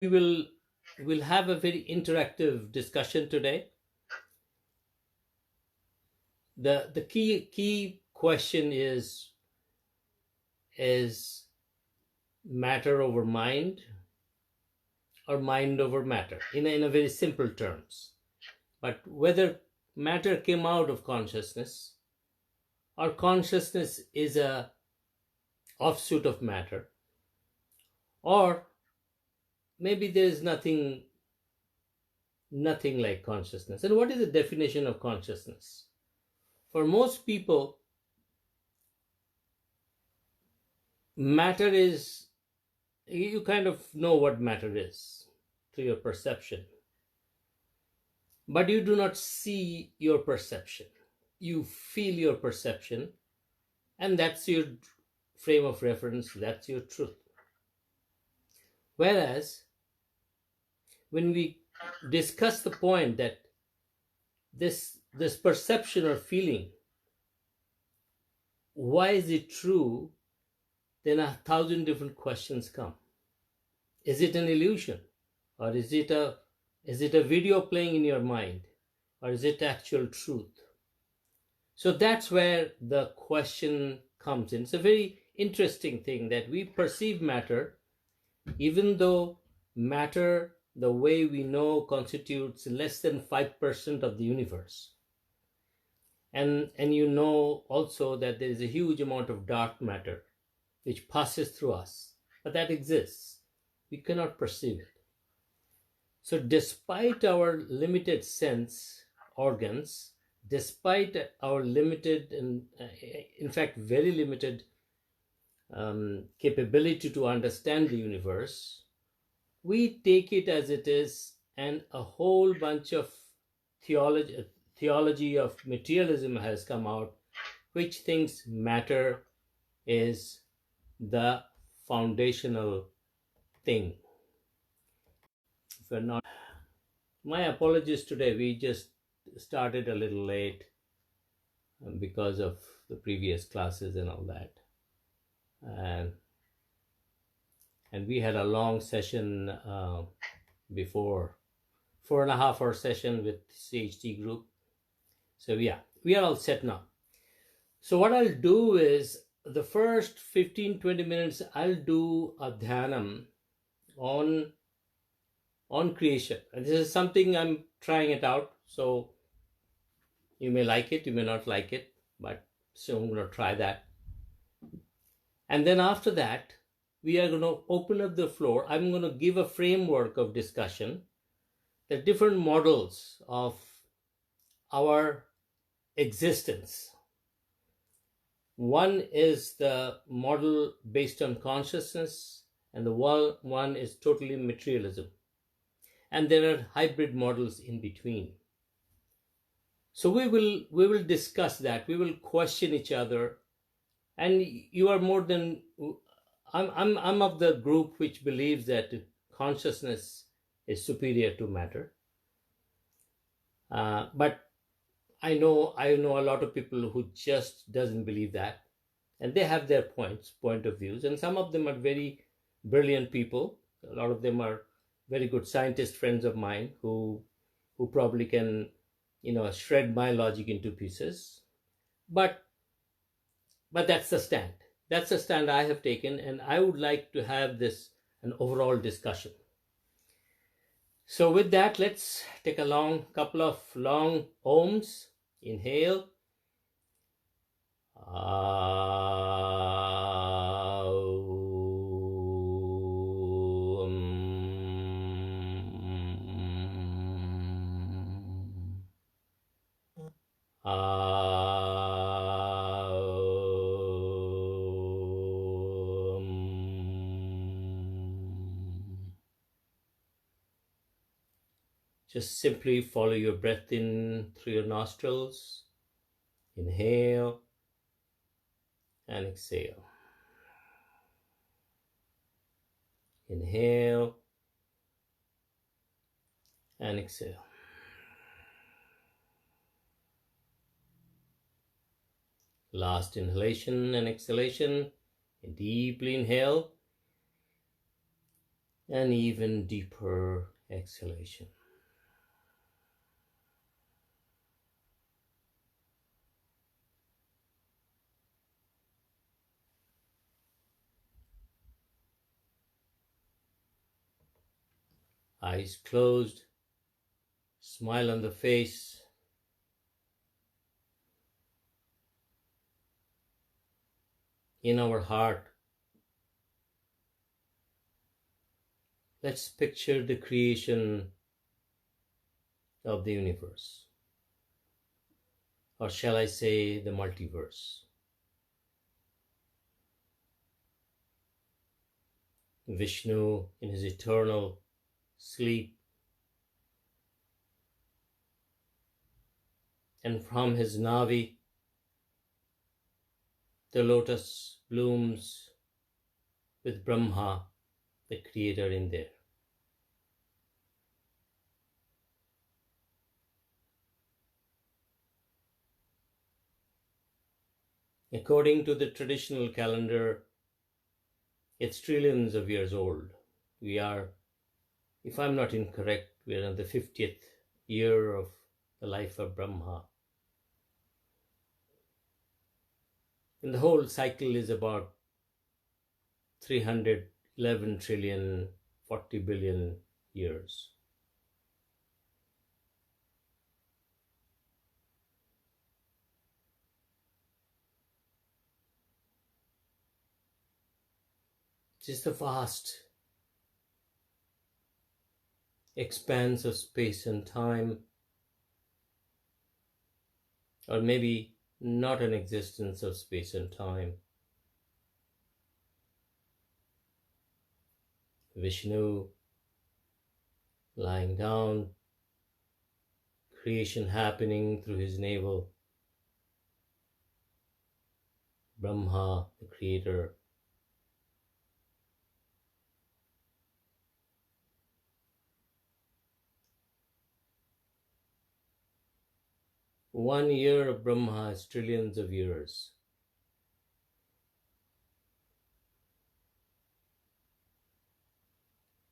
We will have a very interactive discussion today. The key question is matter over mind or mind over matter, in a very simple terms. But whether matter came out of consciousness or consciousness is a offshoot of matter, or maybe there is nothing like consciousness. And what is the definition of consciousness? For most people, matter is, you kind of know what matter is through your perception, but you do not see your perception. You feel your perception, and that's your frame of reference, that's your truth. Whereas when we discuss the point that this perception or feeling, why is it true, then 1,000 different questions come. Is it an illusion, or is it a video playing in your mind, or is it actual truth? So that's where the question comes in. It's a very interesting thing that we perceive matter, even though matter, the way we know, constitutes less than 5% of the universe. And you know also that there is a huge amount of dark matter which passes through us, but that exists. We cannot perceive it. So despite our limited sense organs, despite our limited and in fact very limited capability to understand the universe, we take it as it is, and a whole bunch of theology of materialism has come out, which thinks matter is the foundational thing. If we're not, my apologies today. We just started a little late because of the previous classes and all that, and we had a long session before, 4.5 hour session with CHT group. So yeah, we are all set now. So what I'll do is, the first 15-20 minutes I'll do a dhyanam on creation, and this is something I'm trying it out, so you may like it, you may not like it, but so I'm going to try that. And then after that, we are going to open up the floor. I'm going to give a framework of discussion, the different models of our existence. One is the model based on consciousness, and the one is totally materialism. And there are hybrid models in between. So we will discuss that. We will question each other, and you are more than. I'm of the group which believes that consciousness is superior to matter. But I know a lot of people who just doesn't believe that, and they have their point of views, and some of them are very brilliant people. A lot of them are very good scientist friends of mine who probably can, shred my logic into pieces. But that's the stand. That's the stand I have taken, and I would like to have this an overall discussion. So with that, let's take a couple of long ohms. Inhale. Just simply follow your breath in through your nostrils. Inhale and exhale. Inhale and exhale. Last inhalation and exhalation. Deeply inhale An even deeper exhalation. Eyes closed, smile on the face. In our heart, let's picture the creation of the universe, or shall I say the multiverse. Vishnu in his eternal sleep, and from his Navi the lotus blooms with Brahma, the creator, in there. According to the traditional calendar, it's trillions of years old. We are, if I'm not incorrect, we are in the 50th year of the life of Brahma. And the whole cycle is about 311 trillion 40 billion years. It is the vast expanse of space and time, or maybe not an existence of space and time. Vishnu lying down, creation happening through his navel. Brahma, the creator. One year of Brahma is trillions of years.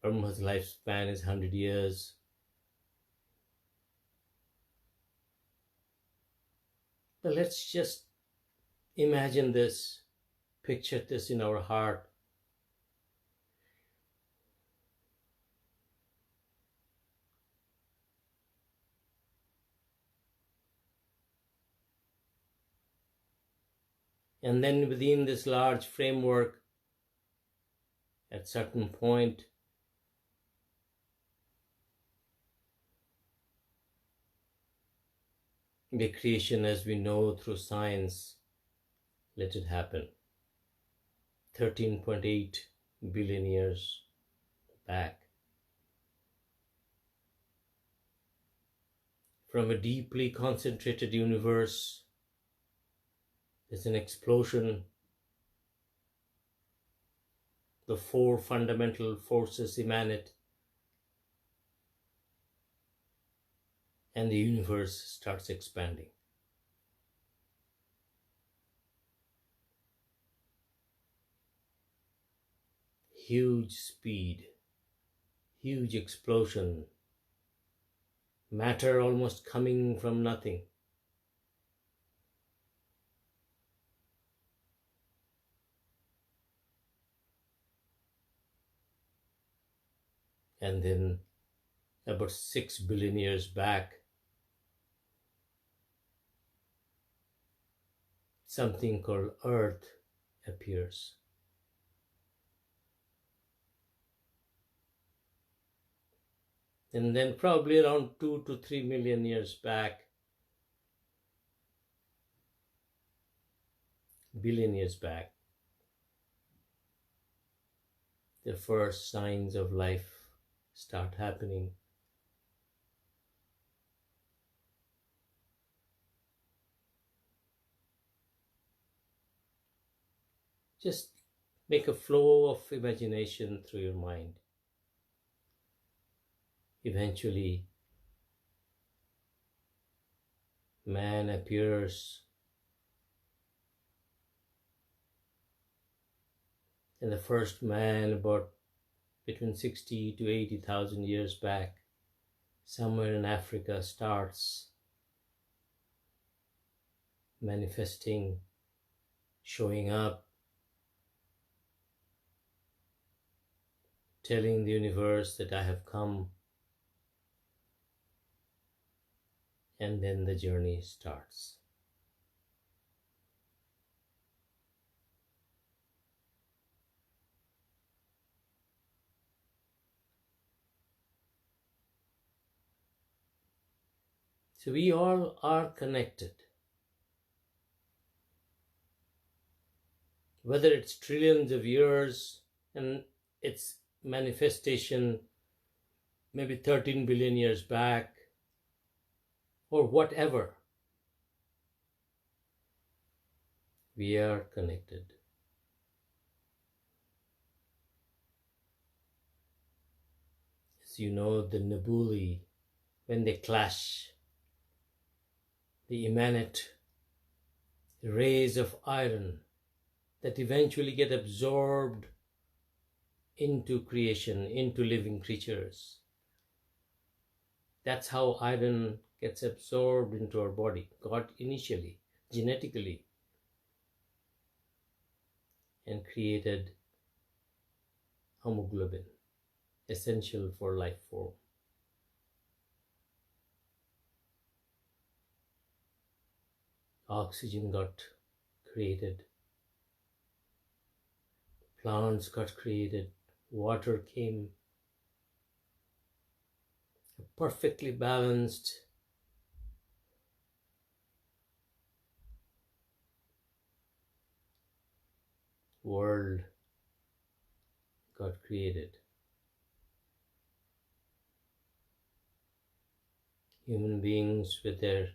Brahma's lifespan is 100 years. But let's just imagine this, picture this in our heart. And then within this large framework, at certain point, the creation as we know through science, let it happen. 13.8 billion years back. From a deeply concentrated universe, there's an explosion. The four fundamental forces emanate, and the universe starts expanding. Huge speed, huge explosion, matter almost coming from nothing. And then about 6 billion years back, something called Earth appears. And then probably around 2 to 3 million years back, billion years back, the first signs of life start happening. Just make a flow of imagination through your mind. Eventually, man appears, and the first man about between 60 to 80,000 years back, somewhere in Africa, starts manifesting, showing up, telling the universe that I have come, and then the journey starts. So we all are connected. Whether it's trillions of years and its manifestation maybe 13 billion years back, or whatever, we are connected. As you know, the nebulae, when they clash, they emanate rays of iron that eventually get absorbed into creation, into living creatures. That's how iron gets absorbed into our body. God initially, genetically, and created hemoglobin, essential for life form. Oxygen got created, plants got created, water came, a perfectly balanced world got created. Human beings with their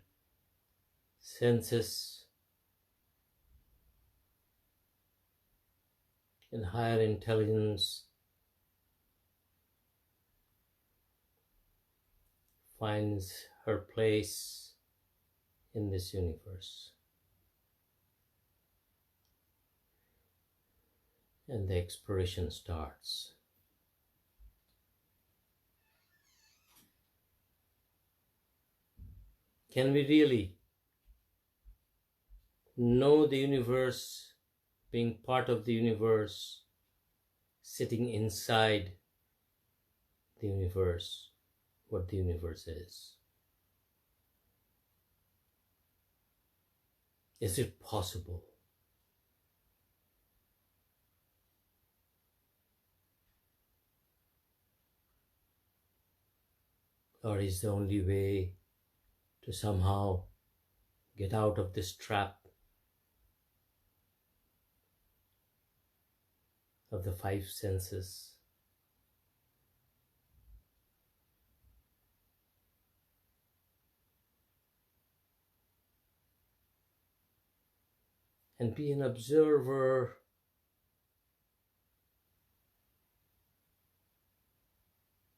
senses and higher intelligence finds her place in this universe. And the exploration starts. Can we really know the universe, being part of the universe, sitting inside the universe, what the universe is? Is it possible? Or is the only way to somehow get out of this trap of the five senses? And be an observer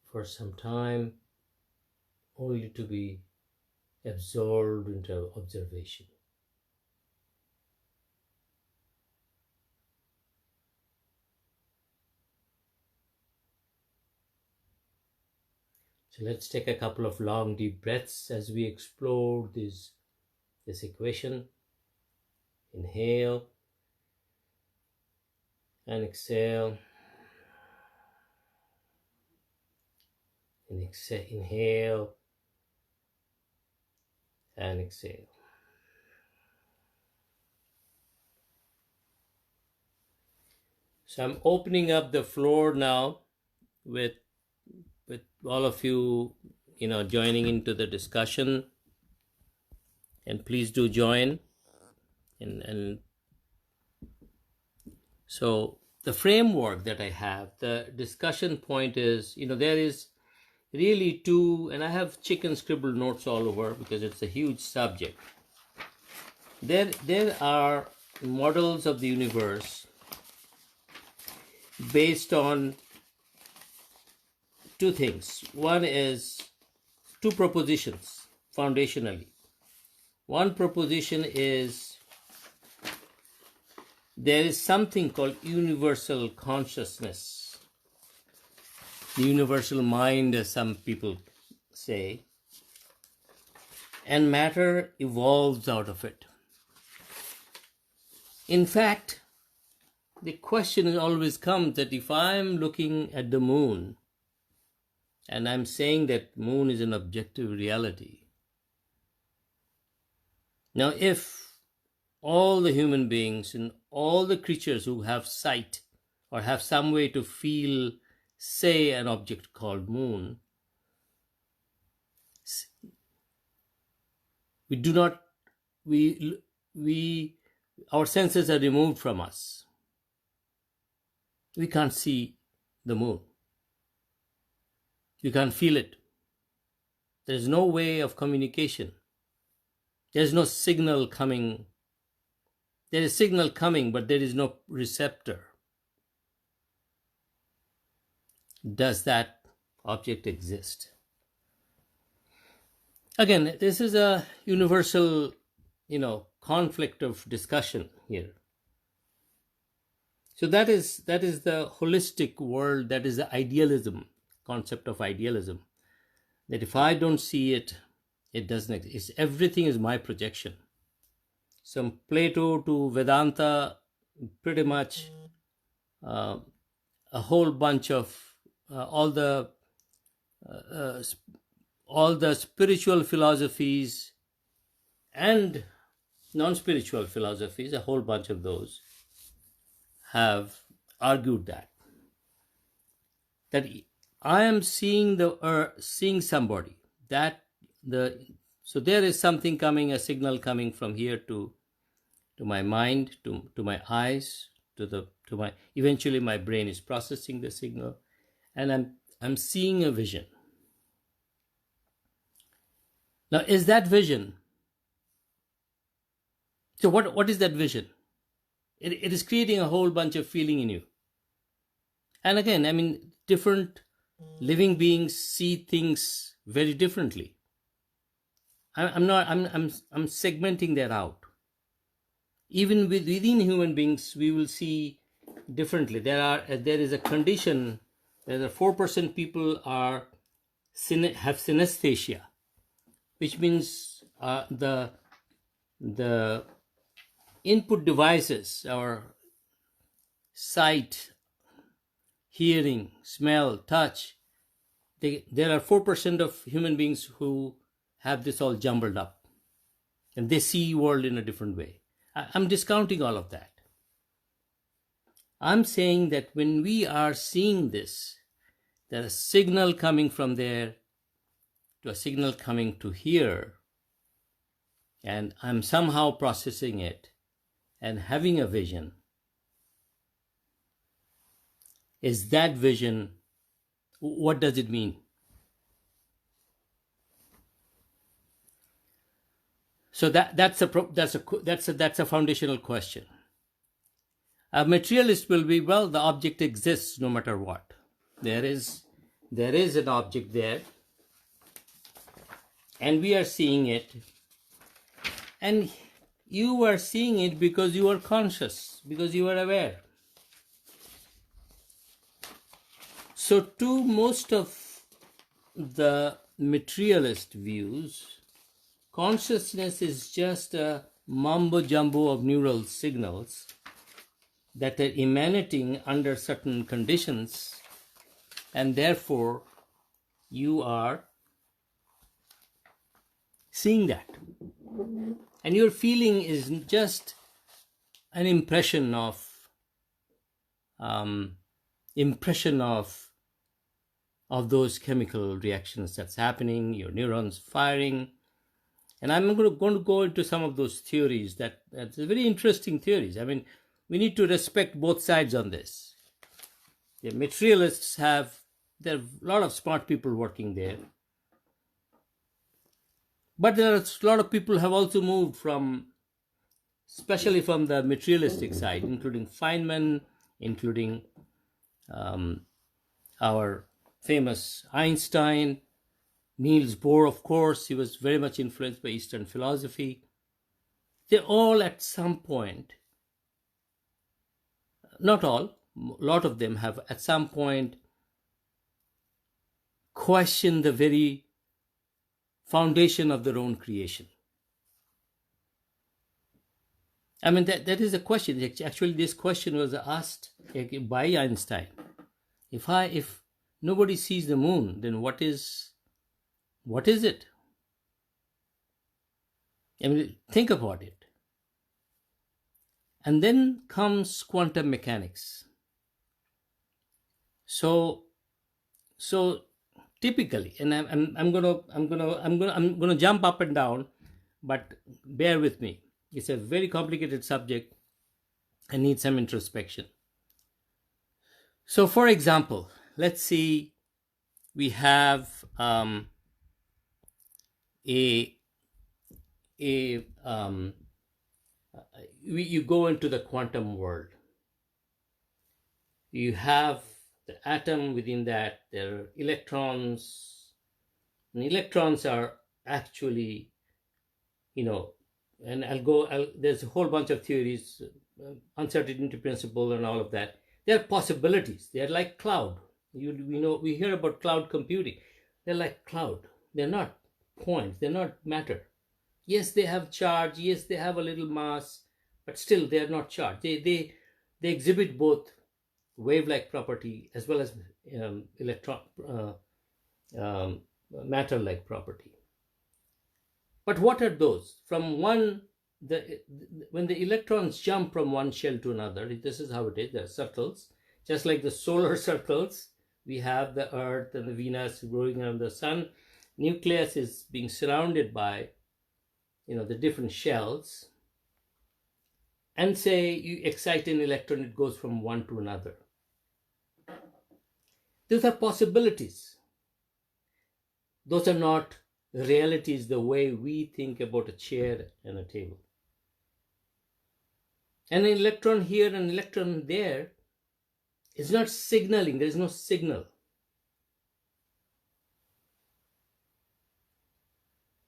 for some time, only to be absorbed into observation. So let's take a couple of long deep breaths as we explore this equation. Inhale and exhale. And inhale and exhale. So I'm opening up the floor now with all of you, joining into the discussion. And please do join. And so the framework that I have, the discussion point is, there is really two, and I have chicken scribbled notes all over because it's a huge subject. There are models of the universe based on two things. One is two propositions foundationally. One proposition is there is something called universal consciousness the universal mind, as some people say, and matter evolves out of it. In fact, the question always comes that if I'm looking at the moon and I'm saying that moon is an objective reality, now if all the human beings and all the creatures who have sight or have some way to feel, say, an object called moon, we do not, we our senses are removed from us. We can't see the moon. You can't feel it. There is no way of communication. There is no signal coming. There is signal coming, but there is no receptor. Does that object exist? Again, this is a universal, conflict of discussion here. So that is the holistic world, that is the idealism, concept of idealism. That if I don't see it, it doesn't exist. Everything is my projection. From Plato to Vedanta, pretty much a whole bunch of all the spiritual philosophies and non-spiritual philosophies, a whole bunch of those have argued that I am seeing seeing somebody, so there is something coming, a signal coming from here to my mind, to my eyes, to my, eventually my brain is processing the signal, and I'm seeing a vision. Now, is that vision? So what is that vision? It is creating a whole bunch of feeling in you. And again, different living beings see things very differently. I'm segmenting that out. Even within human beings, we will see differently. There is a condition. There are 4% people have synesthesia, which means the input devices, our sight, hearing, smell, touch, there are 4% of human beings who have this all jumbled up, and they see world in a different way. I'm discounting all of that. I'm saying that when we are seeing this, there's a signal coming from there to a signal coming to here, and I'm somehow processing it and having a vision. Is that vision, what does it mean? So that's a foundational question. A materialist will be, well, the object exists no matter what. There is an object there, and we are seeing it, and you are seeing it because you are conscious, because you are aware. So to most of the materialist views, consciousness is just a mumbo jumbo of neural signals that are emanating under certain conditions, and therefore you are seeing that. And your feeling is just an impression of those chemical reactions that's happening, your neurons firing. And I'm going to go into some of those theories that's very interesting theories. We need to respect both sides on this. The materialists there are a lot of smart people working there. But there are a lot of people who have also moved especially from the materialistic side, including Feynman, including our famous Einstein, Niels Bohr, of course. He was very much influenced by Eastern philosophy. They all at some point, not all, a lot of them have at some point question the very foundation of their own creation. I mean, that is a question. Actually, this question was asked by Einstein. If nobody sees the moon, then what is it? I mean, think about it. And then comes quantum mechanics. So typically, and I'm gonna jump up and down, but bear with me. It's a very complicated subject and needs some introspection. So, for example, let's see, we have you go into the quantum world. You have the atom. Within that, there are electrons, and electrons are actually, and there's a whole bunch of theories, uncertainty principle and all of that. They're possibilities. They're like cloud. We hear about cloud computing. They're like cloud. They're not points. They're not matter. Yes, they have charge. Yes, they have a little mass, but still they are not charged. They exhibit both wave-like property as well as matter-like property. But what are those? When the electrons jump from one shell to another, this is how it is. There are circles, just like the solar circles. We have the Earth and the Venus growing around the sun. Nucleus is being surrounded by, the different shells. And say you excite an electron, it goes from one to another. Those are possibilities. Those are not realities the way we think about a chair and a table. And an electron here and an electron there is not signaling. There is no signal.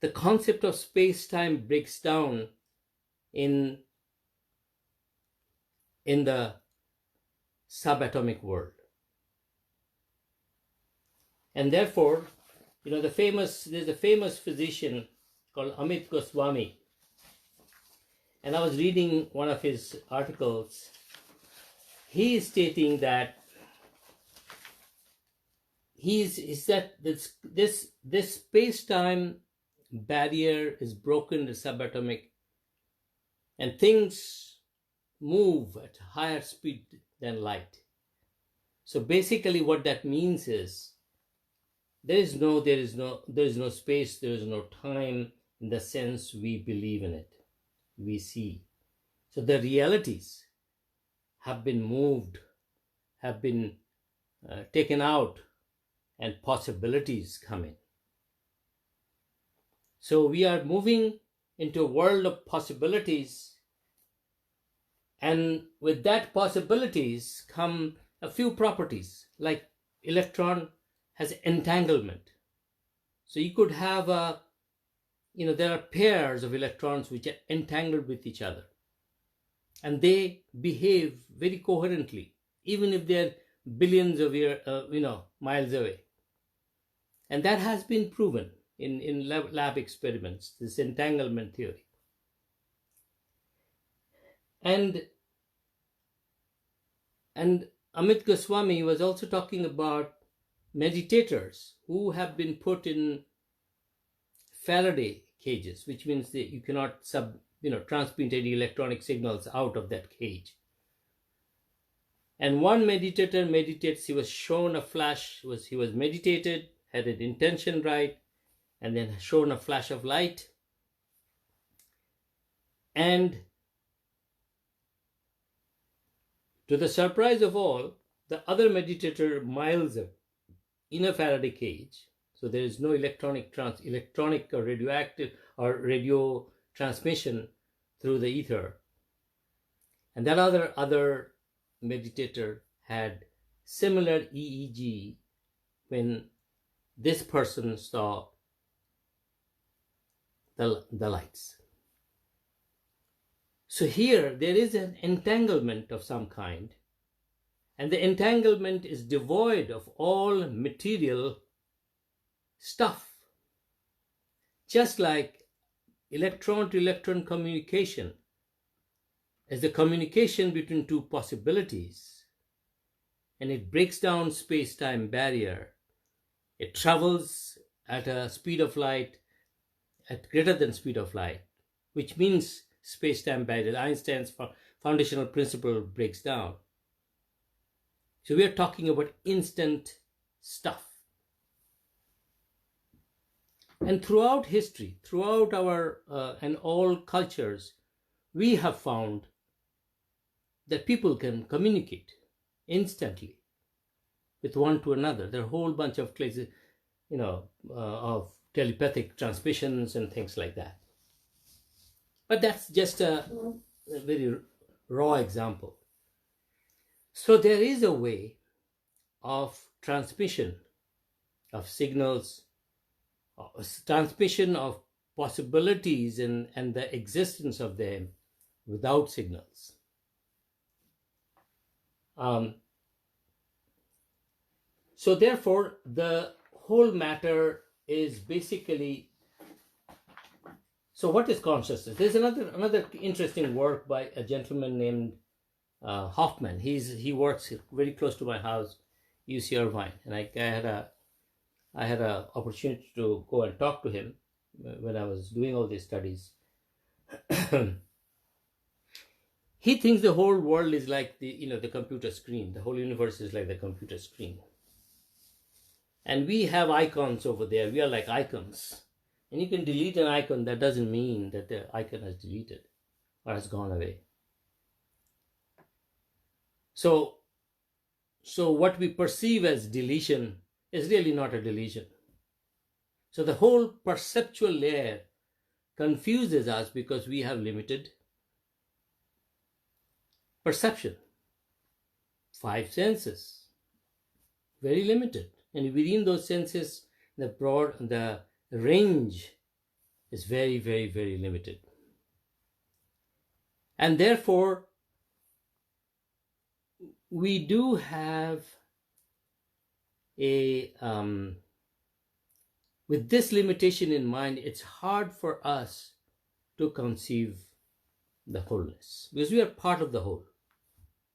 The concept of space-time breaks down in the subatomic world. And therefore, there's a famous physician called Amit Goswami. And I was reading one of his articles. He is stating that this space-time barrier is broken, the subatomic, and things move at higher speed than light. So basically what that means is there is no space, there is no time in the sense we believe in it, we see. So the realities have been moved, have been taken out, and possibilities come in. So we are moving into a world of possibilities, and with that possibilities come a few properties, like electron has entanglement. So you could have there are pairs of electrons which are entangled with each other, and they behave very coherently, even if they're billions of miles away. And that has been proven in lab experiments, this entanglement theory. And Amit Goswami was also talking about meditators who have been put in Faraday cages, which means that you cannot transmit any electronic signals out of that cage. And one meditator meditates, he was shown a flash, he was meditated, had an intention right, and then shown a flash of light. And to the surprise of all, the other meditator miles in a Faraday cage, so there is no electronic or radioactive or radio transmission through the ether. And that other meditator had similar EEG when this person saw the lights. So here there is an entanglement of some kind, and the entanglement is devoid of all material stuff. Just like electron to electron communication is the communication between two possibilities, and it breaks down space-time barrier. It travels at a speed of light, at greater than speed of light, which means space-time barrier. Einstein's foundational principle breaks down. So we are talking about instant stuff. And throughout history, throughout our and all cultures, we have found that people can communicate instantly with one to another. There are a whole bunch of cases, of telepathic transmissions and things like that. But that's just a very raw example. So there is a way of transmission of signals, transmission of possibilities and the existence of them without signals. So therefore, the whole matter is basically, so what is consciousness? There's another interesting work by a gentleman named Hoffman. He works very close to my house, UC Irvine, and I had a opportunity to go and talk to him when I was doing all these studies. He thinks the whole world is like the computer screen. The whole universe is like the computer screen. And we have icons over there. We are like icons. And you can delete an icon. That doesn't mean that the icon has deleted or has gone away. So what we perceive as deletion is really not a deletion. So the whole perceptual layer confuses us because we have limited perception. 5 senses, very limited. And within those senses, the range is very, very, very limited. And therefore, we do have with this limitation in mind, it's hard for us to conceive the wholeness, because we are part of the whole.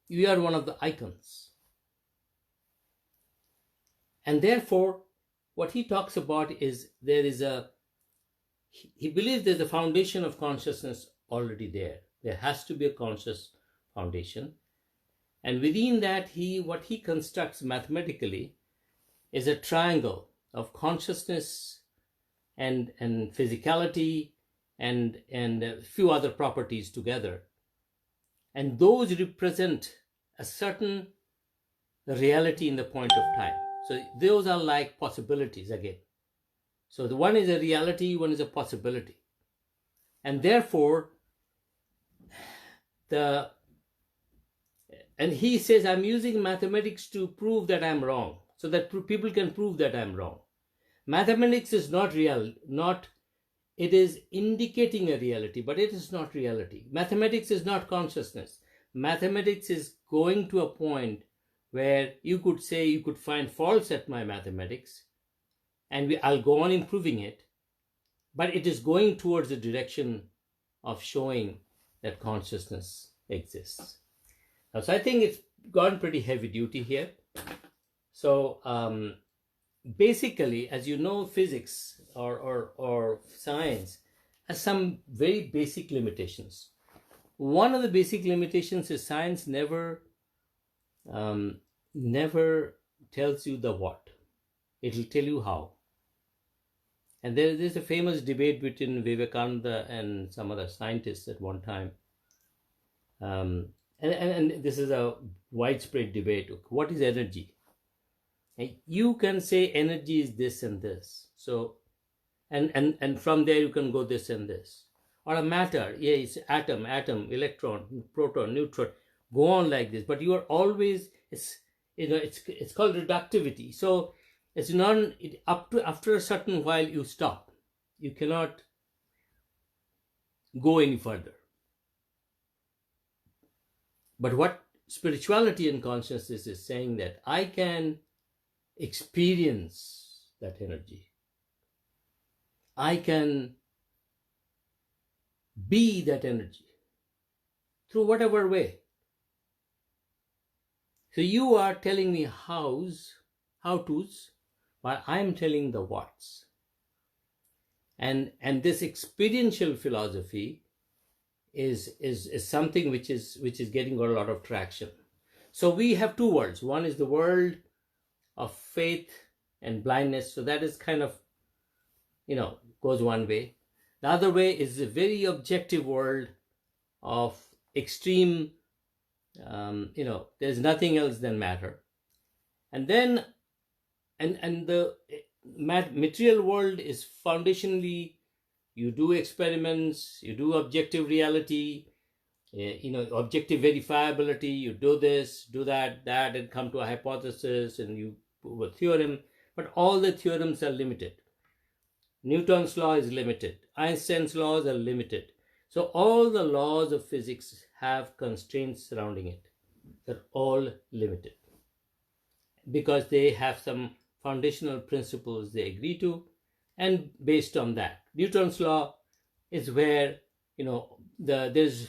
We are one of the icons. And therefore, what he talks about is he believes there's a foundation of consciousness already there. There has to be a conscious foundation. And within that, what he constructs mathematically is a triangle of consciousness and physicality and a few other properties together. And those represent a certain reality in the point of time. So those are like possibilities again. So the one is a reality, one is a possibility. And therefore, and he says, I'm using mathematics to prove that I'm wrong, so that people can prove that I'm wrong. Mathematics is not real, it is indicating a reality, but it is not reality. Mathematics is not consciousness. Mathematics is going to a point where you could say you could find faults at my mathematics, and I'll go on improving it, but it is going towards the direction of showing that consciousness exists. Now, so I think it's gone pretty heavy duty here. So basically, as you know, physics or science has some very basic limitations. One of the basic limitations is science never tells you the what. It'll tell you how. And there's a famous debate between Vivekananda and some other scientists at one time. And this is a widespread debate. What is energy? And you can say energy is this and this. So, and from there you can go this and this. Or a matter, yeah, it's atom, electron, proton, neutron. Go on like this, but you are always, it's called reductivity. So it's after a certain while you stop. You cannot go any further. But what spirituality and consciousness is saying, that I can experience that energy. I can be that energy through whatever way. So you are telling me how-tos, but I'm telling the whats. And this experiential philosophy is something which is getting a lot of traction. So we have two worlds. One is the world of faith and blindness. So that is kind of, goes one way. The other way is a very objective world of extreme, there's nothing else than matter. And then, and the material world is foundationally, you do experiments, you do objective reality, objective verifiability, you do this, do that, and come to a hypothesis, and you prove a theorem. But all the theorems are limited. Newton's law is limited. Einstein's laws are limited. So all the laws of physics have constraints surrounding it. They're all limited because they have some foundational principles they agree to, and based on that, Newton's law is where there's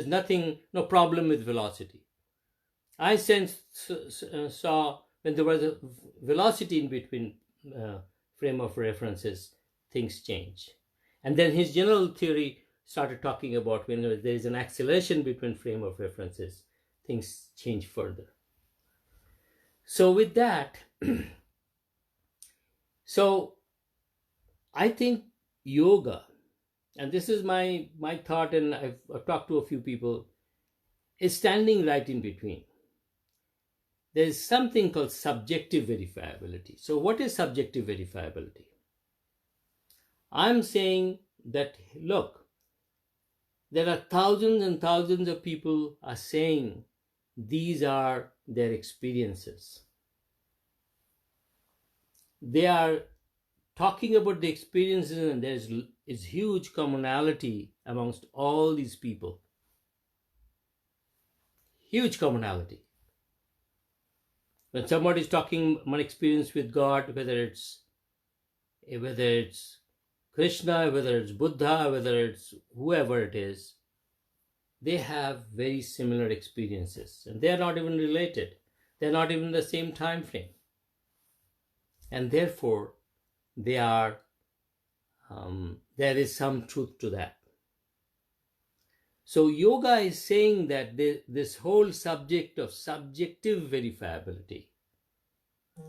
nothing, no problem with velocity. Einstein saw when there was a velocity in between frame of references, things change. And then his general theory started talking about when there is an acceleration between frame of references, things change further. So with that, so I think yoga, and this is my thought, and I've talked to a few people, is standing right in between. There's something called subjective verifiability. So what is subjective verifiability? I'm saying that, look, there are thousands and thousands of people are saying these are their experiences. They are talking about the experiences, and there is huge commonality amongst all these people. Huge commonality. When somebody is talking about experience with God, whether it's Krishna, whether it's Buddha, whether it's whoever it is, they have very similar experiences, and they are not even related. They're not even the same time frame, and therefore they are. There is some truth to that. So yoga is saying that this whole subject of subjective verifiability,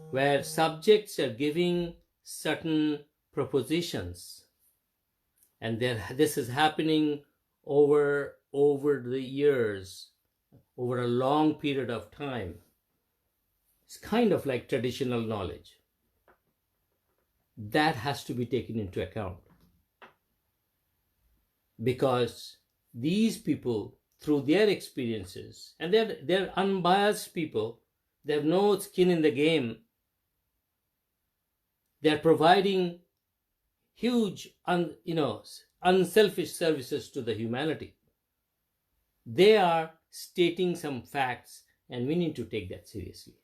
where subjects are giving certain propositions, and this is happening over the years, over a long period of time. It's kind of like traditional knowledge. That has to be taken into account, because these people, through their experiences, and they're unbiased people, they have no skin in the game, they're providing huge unselfish services to the humanity. They are stating some facts, and we need to take that seriously.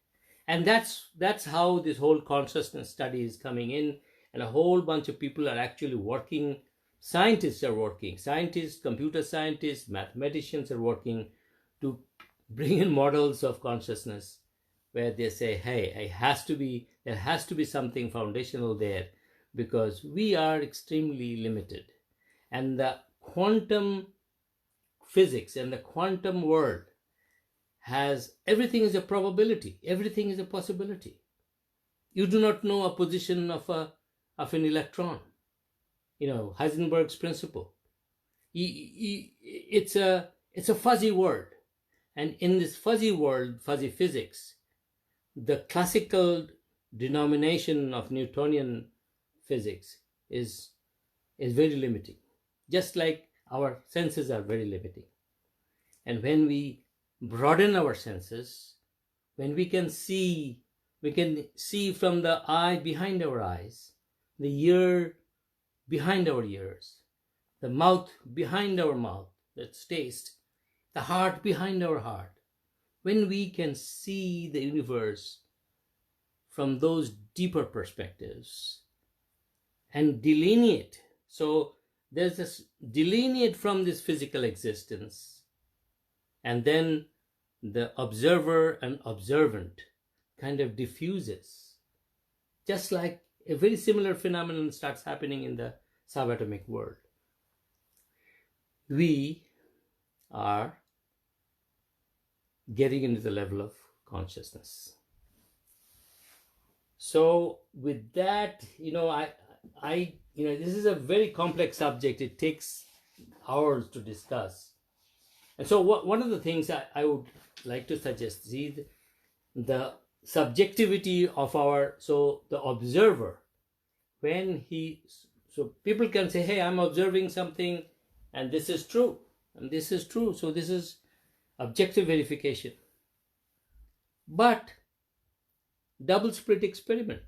And that's how this whole consciousness study is coming in, and a whole bunch of people are actually working. Scientists are working. Scientists, computer scientists, mathematicians are working to bring in models of consciousness where they say, hey, there has to be something foundational there, because we are extremely limited. And the quantum physics and the quantum world has everything is a probability, everything is a possibility. You do not know a position of an electron. Heisenberg's principle. It's a fuzzy world, and in this fuzzy world, fuzzy physics, the classical denomination of Newtonian physics is very limiting, just like our senses are very limiting. And when we broaden our senses, when we can see from the eye behind our eyes, the ear behind our ears, the mouth behind our mouth, that's taste, the heart behind our heart. When we can see the universe from those deeper perspectives, and delineate. So there's this delineate from this physical existence, and then the observer and observant kind of diffuses, just like a very similar phenomenon starts happening in the subatomic world. We are getting into the level of consciousness. So with that, this is a very complex subject. It takes hours to discuss. And so one of the things I would like to suggest, see the subjectivity of the observer, so people can say, hey, I'm observing something and this is true, and this is true. So this is objective verification. But double slit experiment.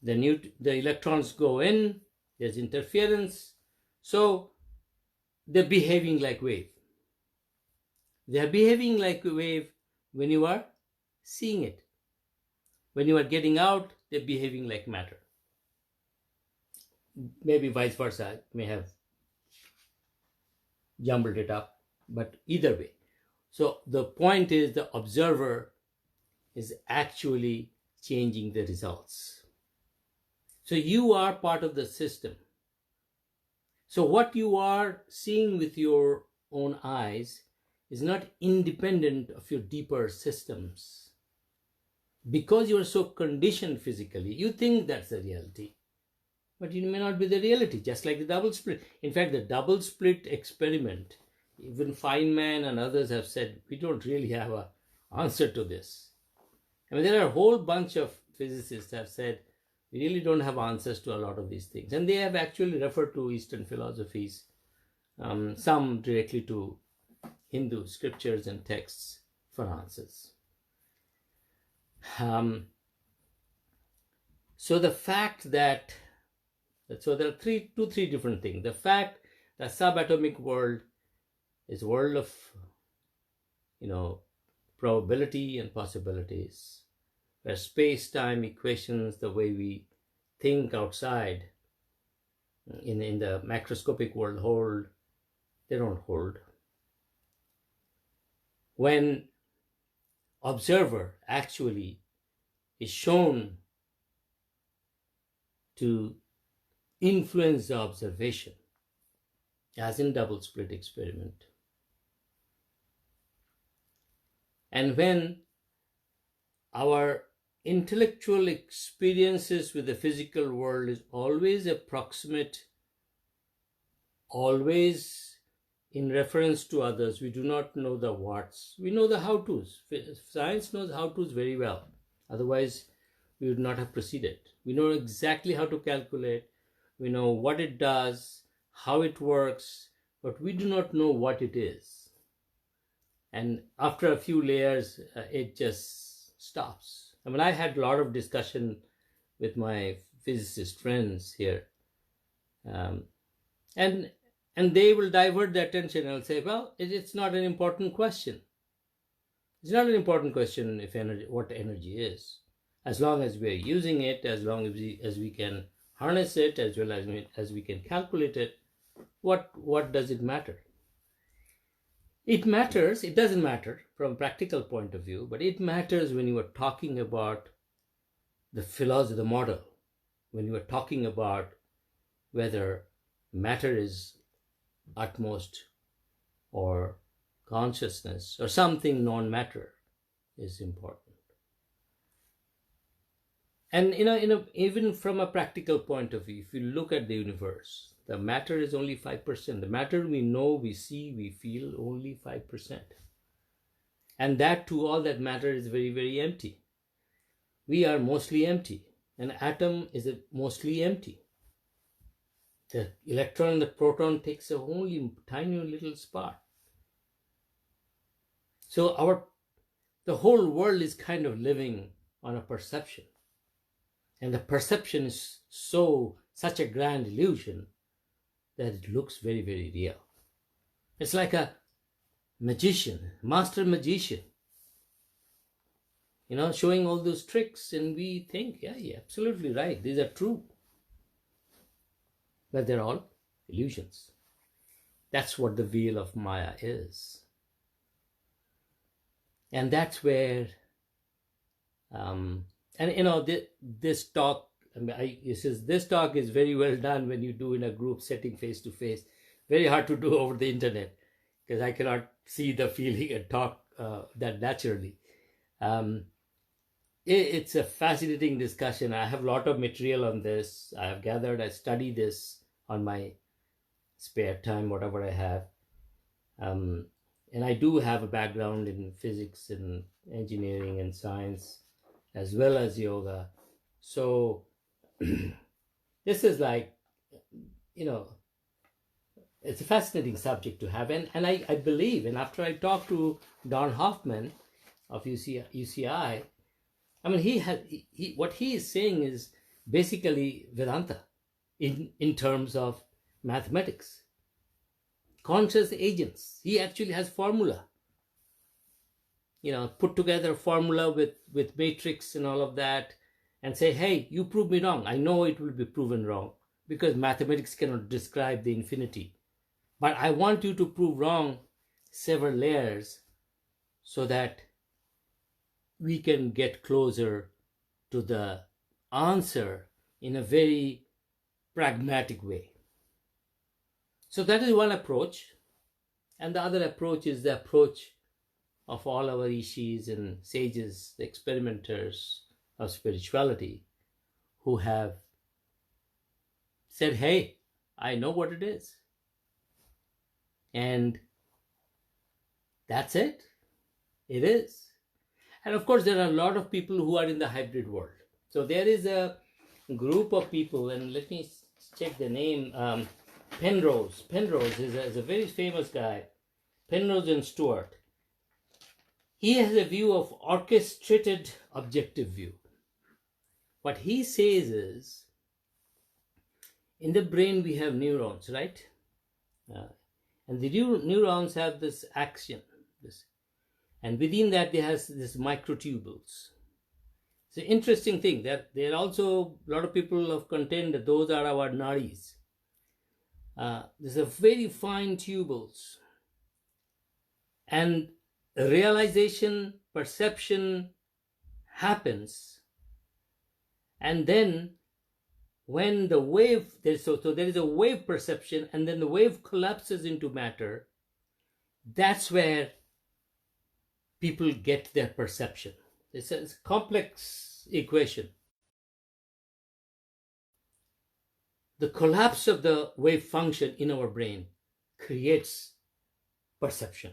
The electrons go in, there's interference, so they're behaving like wave. They are behaving like a wave when you are seeing it. When you are getting out, they're behaving like matter. Maybe vice versa, I may have jumbled it up, but either way. So the point is, the observer is actually changing the results. So you are part of the system. So what you are seeing with your own eyes is not independent of your deeper systems. Because you are so conditioned physically, you think that's the reality. But it may not be the reality, just like the double slit. In fact, the double slit experiment, even Feynman and others have said, we don't really have an answer to this. I mean, there are a whole bunch of physicists have said, we really don't have answers to a lot of these things. And they have actually referred to Eastern philosophies, some directly to Hindu scriptures and texts for answers. So the fact that, so there are two, three different things. The fact that subatomic world is a world of, probability and possibilities, where space-time equations, the way we think outside in the macroscopic world hold, they don't hold. When observer actually is shown to influence the observation, as in double slit experiment, and when our intellectual experiences with the physical world is always approximate, always in reference to others, we do not know the whats, we know the how-tos. Science knows how-tos very well, otherwise we would not have proceeded. We know exactly how to calculate, we know what it does, how it works, but we do not know what it is. And after a few layers, it just stops. I mean, I had a lot of discussion with my physicist friends here, and they will divert the attention and say, well, it's not an important question. It's not an important question if what energy is. As long as we are using it, as long as we can harness it, as well as we can calculate it, what does it matter? It matters, it doesn't matter from a practical point of view, but it matters when you are talking about the philosophy, the model, when you are talking about whether matter is utmost or consciousness or something non-matter is important. And even from a practical point of view, if you look at the universe, the matter is only 5%. The matter we know, we see, we feel, only 5%. And that too, all that matter is very, very empty. We are mostly empty. An atom is mostly empty. The electron and the proton takes a only tiny little spot. So the whole world is kind of living on a perception. And the perception is such a grand illusion that it looks very, very real. It's like a magician, master magician, showing all those tricks, and we think, yeah, you're absolutely right, these are true. But they're all illusions. That's what the veil of Maya is. And that's where, this talk, this talk is very well done when you do in a group setting face to face. Very hard to do over the internet because I cannot see the feeling and talk that naturally. It's a fascinating discussion. I have a lot of material on this. I study this on my spare time, whatever I have. And I do have a background in physics and engineering and science, as well as yoga. So this is like, it's a fascinating subject to have. And I believe, and after I talked to Don Hoffman of UCI, what he is saying is basically Vedanta in terms of mathematics. Conscious agents. He actually has formula. Put together a formula with matrix and all of that and say, hey, you prove me wrong. I know it will be proven wrong because mathematics cannot describe the infinity. But I want you to prove wrong several layers so that we can get closer to the answer in a very pragmatic way. So that is one approach. And the other approach is the approach of all our rishis and sages, the experimenters of spirituality, who have said, hey, I know what it is. And that's it. It is. And of course, there are a lot of people who are in the hybrid world. So there is a group of people, and let me check the name. Penrose. Penrose is a very famous guy. Penrose and Stewart. He has a view of orchestrated objective view. What he says is, in the brain we have neurons, right? And the neurons have this action. And within that they have this microtubules. It's an interesting thing that there are also a lot of people have contend that those are our nadis. These are very fine tubules. And realization, perception happens. And then when the wave, there is a wave perception, and then the wave collapses into matter, that's where people get their perception. It's a complex equation. The collapse of the wave function in our brain creates perception.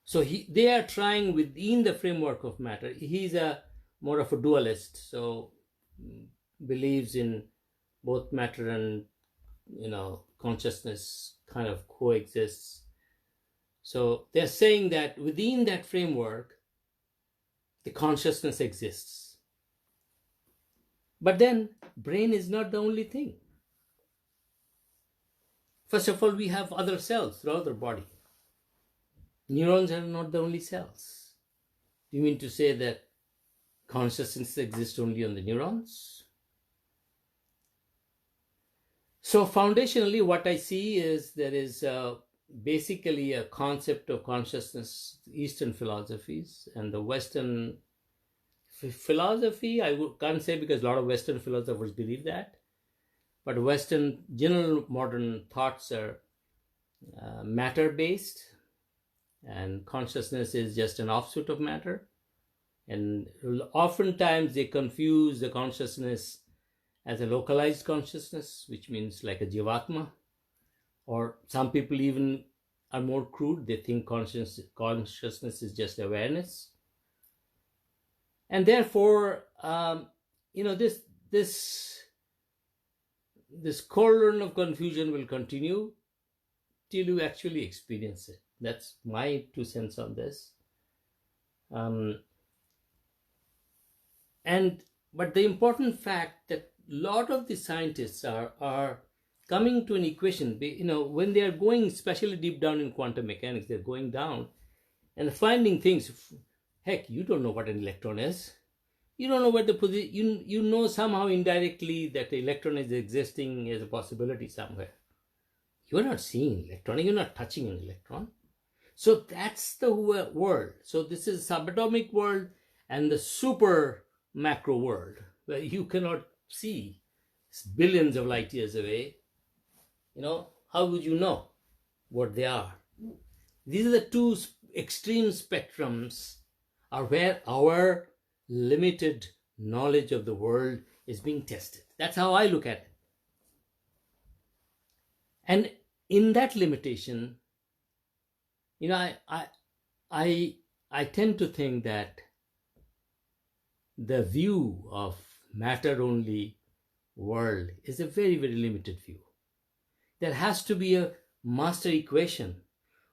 So they are trying within the framework of matter. He's more of a dualist, so believes in both matter and consciousness kind of coexists. So they're saying that within that framework, the consciousness exists. But then, brain is not the only thing. First of all, we have other cells throughout our body. Neurons are not the only cells. Do you mean to say that consciousness exists only on the neurons? So foundationally, what I see is there is basically a concept of consciousness, Eastern philosophies, and the Western philosophy, can't say because a lot of Western philosophers believe that, but Western general modern thoughts are matter-based, and consciousness is just an offshoot of matter. And oftentimes they confuse the consciousness as a localized consciousness, which means like a jivatma, or some people even are more crude. They think consciousness is just awareness. And therefore, this cauldron of confusion will continue till you actually experience it. That's my 2 cents on this. But the important fact that a lot of the scientists are coming to an equation, when they are going especially deep down in quantum mechanics, they're going down and finding things. Heck, you don't know what an electron is. You don't know where the position, you know somehow indirectly that the electron is existing as a possibility somewhere. You're not seeing an electron, you're not touching an electron. So that's the world. So this is subatomic world and the super macro world where you cannot see. It's billions of light years away. How would you know what they are? These are the two extreme spectrums are where our limited knowledge of the world is being tested. That's how I look at it. And in that limitation, I tend to think that the view of matter-only world is a very, very limited view. There has to be a master equation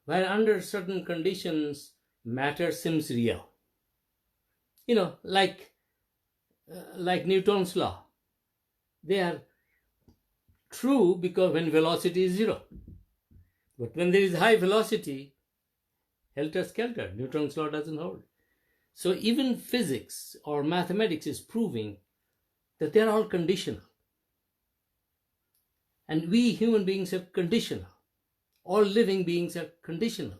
where under certain conditions matter seems real. Like Newton's law. They are true because when velocity is zero. But when there is high velocity, helter-skelter, Newton's law doesn't hold. So even physics or mathematics is proving that they're all conditional. And we human beings are conditional. All living beings are conditional.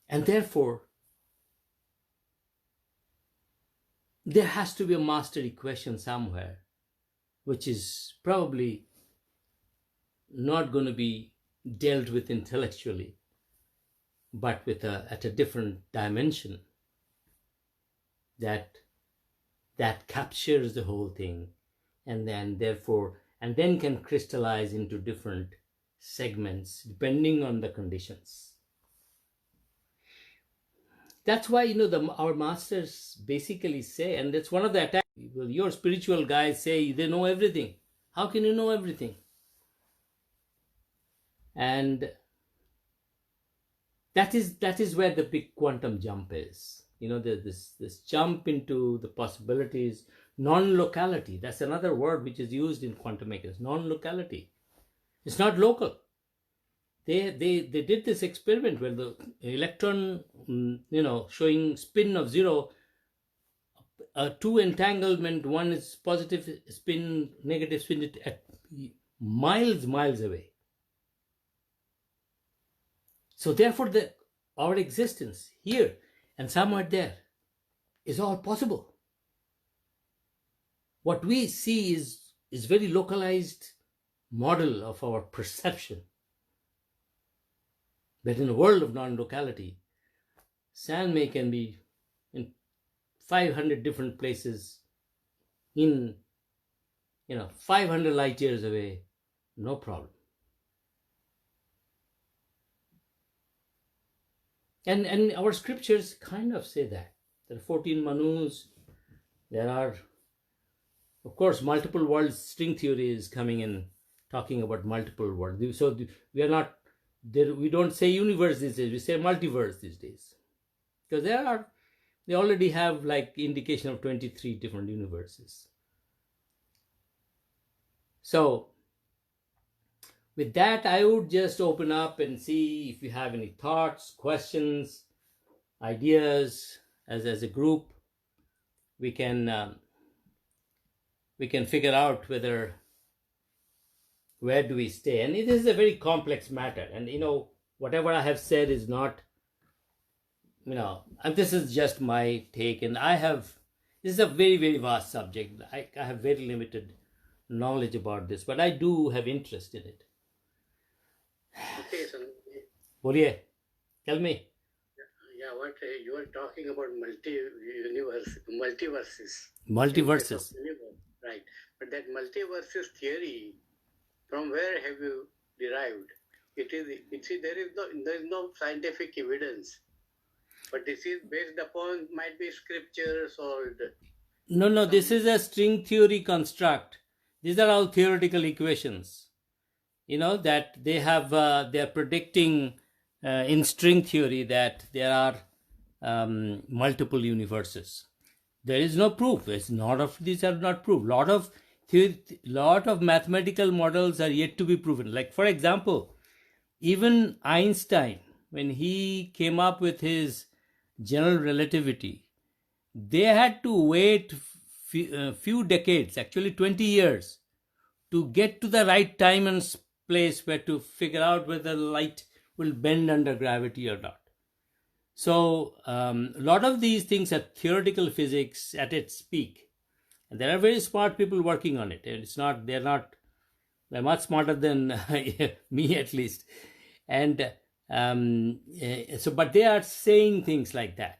And therefore, there has to be a master equation somewhere, which is probably not going to be dealt with intellectually, but at a different dimension that captures the whole thing, and then can crystallize into different segments depending on the conditions. That's why our masters basically say, and that's one of the attacks. Your spiritual guys say they know everything. How can you know everything? And that is where the big quantum jump is. This jump into the possibilities, non-locality. That's another word which is used in quantum mechanics. Non-locality. It's not local. They did this experiment where the electron, showing spin of zero, two entanglement, one is positive spin, negative spin at miles away. So therefore, our existence here and somewhere there is all possible. What we see is very localized model of our perception. But in a world of non-locality, San-May can be in 500 different places in 500 light years away, no problem. And our scriptures kind of say that. There are 14 Manus. There are, of course, multiple worlds. String theory is coming in, talking about multiple worlds. So we are not there. We don't say universe these days. We say multiverse these days, because they already have like indication of 23 different universes. So with that, I would just open up and see if you have any thoughts, questions, ideas. As a group, we can figure out where do we stay. And it is a very complex matter. And whatever I have said is not, and this is just my take. And this is a very, very vast subject. I have very limited knowledge about this, but I do have interest in it. Okay, so Boliye, tell me. yeah, what you are talking about multiverses. Multiverses. Right. But that multiverses theory, from where have you derived? There is no scientific evidence. But this is based upon, might be scriptures or... No, this is a string theory construct. These are all theoretical equations. That they are predicting in string theory that there are multiple universes. There is no proof. These are not proof. Lot of mathematical models are yet to be proven. Like, for example, even Einstein, when he came up with his general relativity, they had to wait few decades, actually 20 years, to get to the right time and place where to figure out whether light will bend under gravity or not. So a lot of these things are theoretical physics at its peak, and there are very smart people working on it. And they're much smarter than me at least. And but they are saying things like that.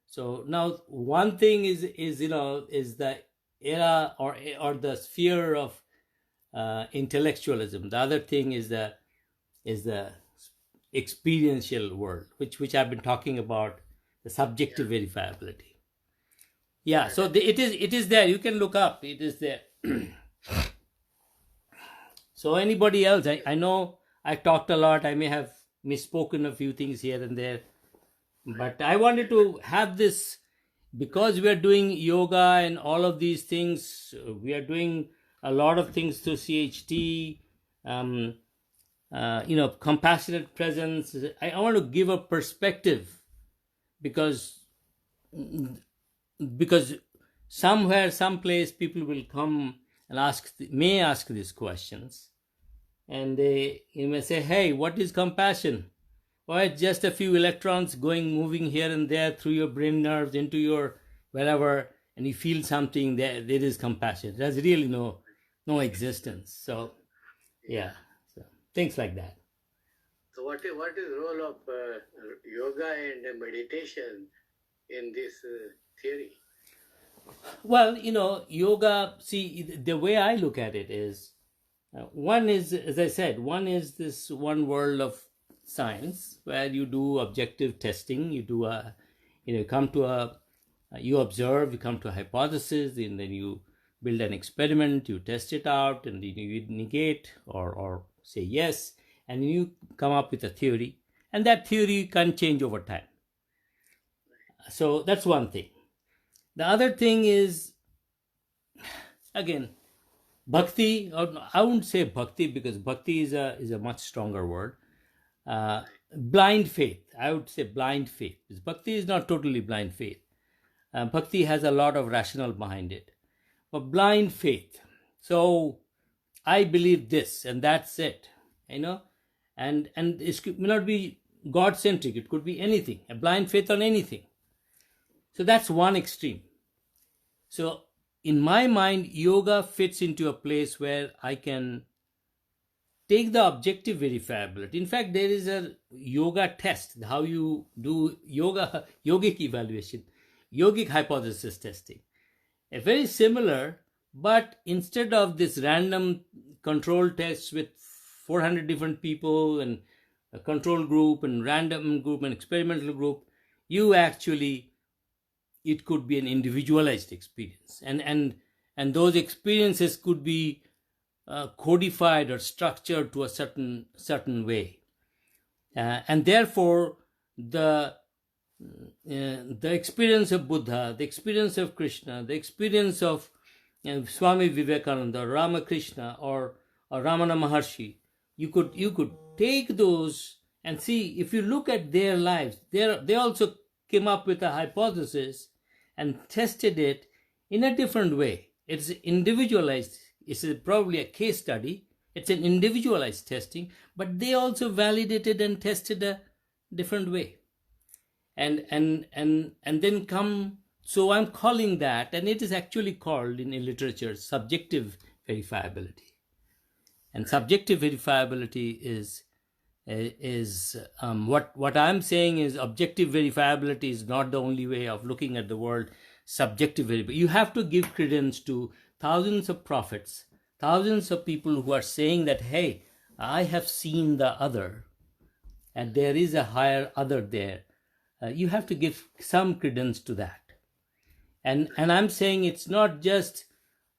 So now one thing is the era or the sphere of intellectualism. The other thing is the experiential world, which I've been talking about, the subjective verifiability. Yeah, so it is there. You can look up. It is there. So anybody else? I know I talked a lot. I may have misspoken a few things here and there, but I wanted to have this because we are doing yoga and all of these things. We are doing a lot of things through CHT. Compassionate presence. I want to give a perspective because somewhere, someplace, people will come and may ask these questions, and you may say, "Hey, what is compassion?" Or it's just a few electrons moving here and there through your brain nerves into your wherever, and you feel something. There is compassion. There's really no existence. So, yeah. Things like that. So what is role of yoga and meditation in this theory? Well, yoga, see, the way I look at it is, one is, as I said, one is this one world of science where you do objective testing. You do you observe, you come to a hypothesis, and then you build an experiment, you test it out, and then you negate or say yes, and you come up with a theory, and that theory can change over time. So that's one thing. The other thing is, again, bhakti, or I wouldn't say bhakti because bhakti is a much stronger word. Blind faith, I would say blind faith. Bhakti is not totally blind faith. Bhakti has a lot of rationale behind it, but blind faith. So I believe this, and that's it, and it may not be God-centric. It could be anything, a blind faith on anything. So that's one extreme. So in my mind, yoga fits into a place where I can take the objective verifiability. In fact, there is a yoga test, how you do yogic evaluation, yogic hypothesis testing. A very similar, but instead of this random control tests with 400 different people and a control group and random group and experimental group, it could be an individualized experience. And those experiences could be codified or structured to a certain way. And therefore, the experience of Buddha, the experience of Krishna, the experience of Swami Vivekananda, Ramakrishna, or Ramana Maharshi, you could take those and see, if you look at their lives, they also came up with a hypothesis and tested it in a different way. It's individualized. It's probably a case study. It's an individualized testing, but they also validated and tested a different way. And then come, so I'm calling that, and it is actually called in literature subjective verifiability. And subjective verifiability is what I'm saying is objective verifiability is not the only way of looking at the world. Subjective verifiability. You have to give credence to thousands of prophets, thousands of people who are saying that, hey, I have seen the other, and there is a higher other there. You have to give some credence to that. And I'm saying it's not just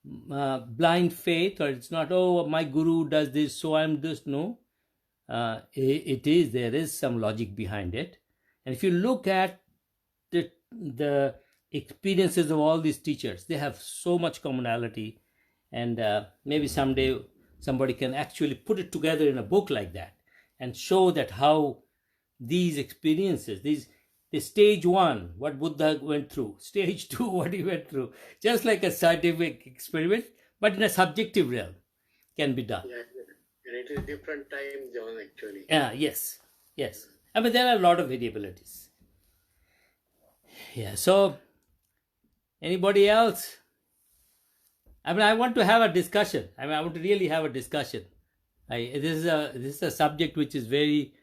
blind faith, or it's not, oh, my guru does this, so I'm this. No, there is some logic behind it. And if you look at the experiences of all these teachers, they have so much commonality. And maybe someday somebody can actually put it together in a book like that and show that how these experiences, stage 1, what Buddha went through, stage 2, what he went through, just like a scientific experiment, but in a subjective realm can be done. Yeah, and it is different time zone actually. Yes. I mean, there are a lot of variabilities. Yeah, so anybody else? I mean, I want to have a discussion. I mean, I want to really have a discussion. This is a subject which is very,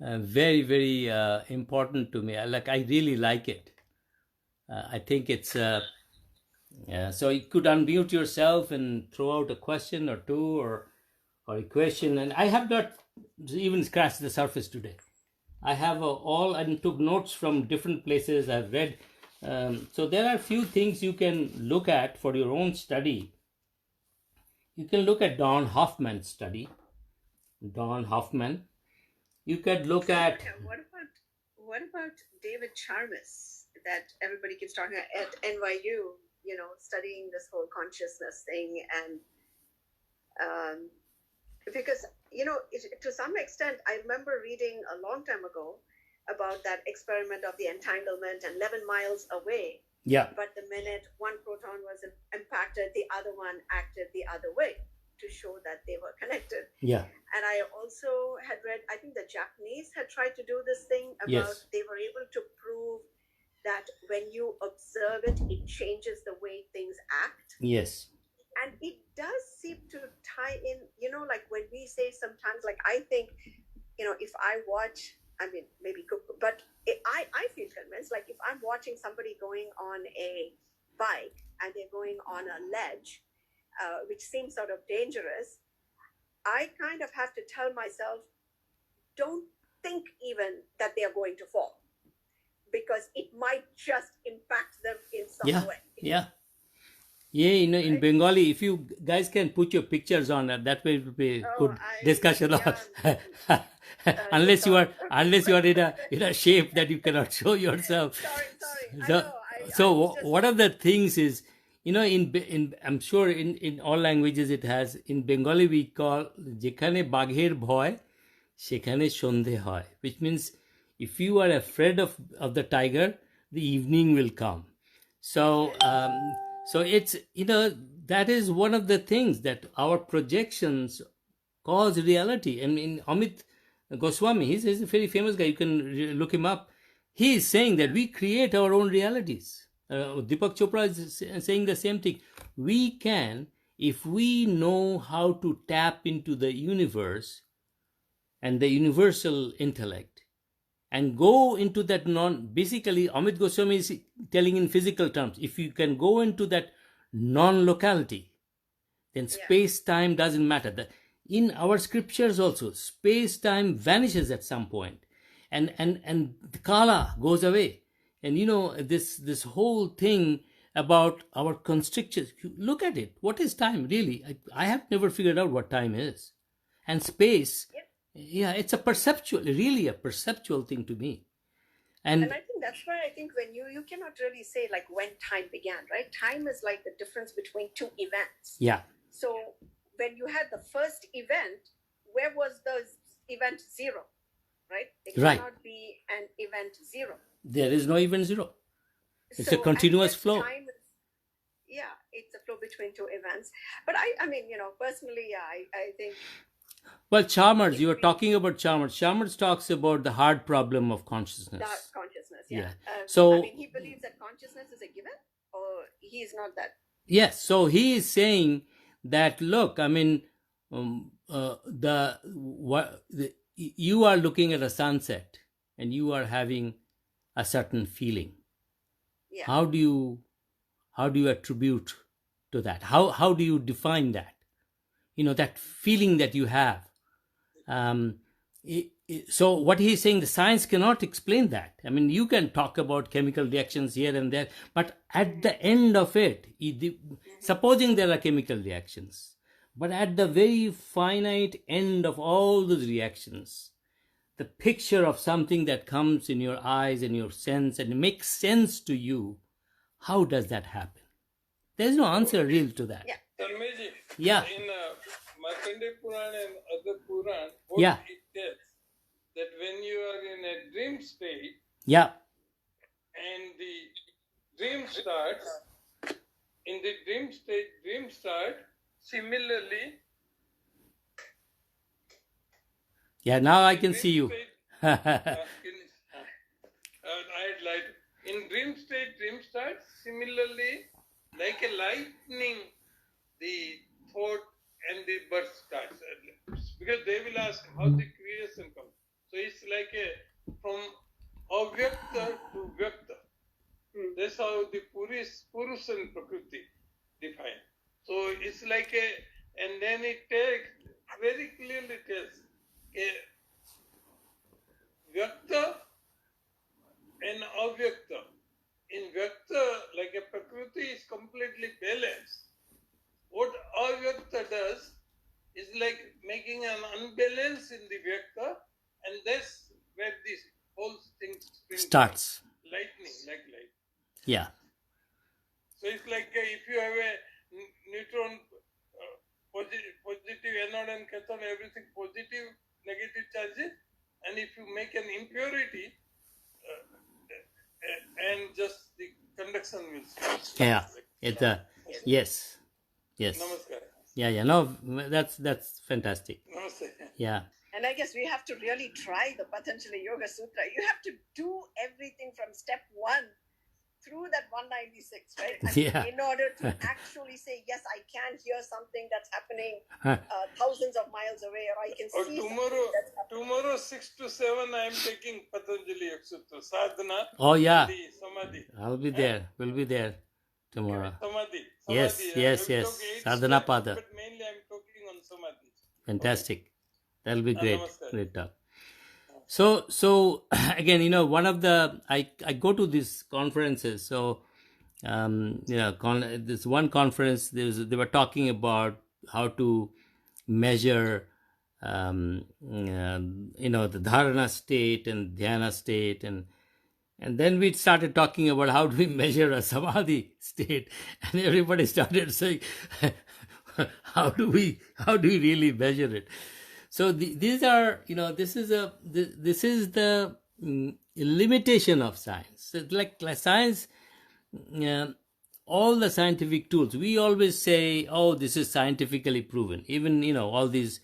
very important to me. I really like it. I think it's. So you could unmute yourself and throw out a question or two or a question. And I have not even scratched the surface today. I have all and took notes from different places. I've read. So there are few things you can look at for your own study. You can look at Don Hoffman's study. Don Hoffman. You could look at. What about David Charmis that everybody keeps talking about at NYU? You know, studying this whole consciousness thing, and because to some extent, I remember reading a long time ago about that experiment of the entanglement and 11 miles away. Yeah. But the minute one proton was impacted, the other one acted the other way to show that they were connected. Yeah. And I also had read, I think the Japanese had tried to do this thing about Yes. They were able to prove that when you observe it, it changes the way things act. Yes. And it does seem to tie in, like when we say sometimes, like I think, if I watch, I mean, maybe, but I feel convinced, like if I'm watching somebody going on a bike and they're going on a ledge, which seems sort of dangerous, I kind of have to tell myself, don't think even that they are going to fall, because it might just impact them in some way. Yeah. In Bengali, if you guys can put your pictures on that way, it will be good discussion. Unless you are in a shape that you cannot show yourself. So one of the things is, in I'm sure in all languages it has. In Bengali we call যেখানে বাঘের ভয় সেখানে সন্ধে হয়, which means if you are afraid of the tiger, the evening will come. So it's, that is one of the things that our projections cause reality. I mean, Amit Goswami, he's a very famous guy. You can look him up. He is saying that we create our own realities. Deepak Chopra is saying the same thing. We can, if we know how to tap into the universe and the universal intellect, and go into that basically Amit Goswami is telling in physical terms, if you can go into that non-locality, then space-time doesn't matter. In our scriptures also, space-time vanishes at some point, and the kala goes away. And this whole thing about our constrictions, look at it. What is time really? I have never figured out what time is. And space, it's really a perceptual thing to me. And I think that's why I think when you cannot really say like when time began, right? Time is like the difference between two events. Yeah. So when you had the first event, where was the event zero, right? It cannot be an event zero. There is no event zero. It's a continuous flow. Time is, it's a flow between two events. But I mean, personally, I think. Well, Chalmers, you were talking about Chalmers. Chalmers talks about the hard problem of consciousness. Consciousness, So, I mean, he believes that consciousness is a given, or he's not that. Yes. So he is saying that, look, I mean, you are looking at a sunset and you are having a certain feeling. Yeah. How do you attribute to that? How do you define that? That feeling that you have. So what he's saying, the science cannot explain that. I mean, you can talk about chemical reactions here and there, but at the end of it, supposing there are chemical reactions, but at the very finite end of all those reactions, the picture of something that comes in your eyes and your sense and makes sense to you, how does that happen? There's no answer real to that. In Markandeya Puran and other Puran, what it tells that when you are in a dream state Yeah. and the dream starts, in the dream state, dream start, similarly, Yeah, now I the can dream see you. state, I had light. In dream state, dream starts, similarly, like a lightning, the thought and the birth starts. Because they will ask how the creation comes. So it's like a from avyakta to vyakta. That's how the Purus and Prakriti define. So it's like a, and then it takes, very clearly tells, a vyakta and avyakta. In vyakta, like a Prakriti is completely balanced. What avyakta does is like making an unbalance in the vyakta, and that's where this whole thing springs Starts. from. Lightning, like light. Yeah. So it's like if you have a neutron, positive anode and cathode, everything positive, negative charges, and if you make an impurity, and just the conduction will switch. Yeah. It's yes. Yes. Namaskar. Yeah. No, that's fantastic. Namaste. Yeah. And I guess we have to really try the Patanjali Yoga Sutra. You have to do everything from step 1 through that 196, right? I mean, Yeah. in order to actually say, yes, I can hear something that's happening thousands of miles away, or I can Or see tomorrow, something that's happening. tomorrow 6 to 7, I am taking Patanjali Yoga Sutra, sadhana, Oh yeah. the samadhi. I'll be there. We'll be there tomorrow. Samadhi. Yes, Samadhi. yes, I will yes. talk 8 Sadhana steps, pada. but mainly I am talking on samadhi. Fantastic. That'll be great. Namaskar. Great talk. So again, one of the I go to these conferences. So this one conference, they were talking about how to measure the dharana state and dhyana state, and then we started talking about how do we measure a samadhi state, and everybody started saying, how do we really measure it? So these are, this is the limitation of science. It's like science, all the scientific tools, we always say, oh, this is scientifically proven. Even, all these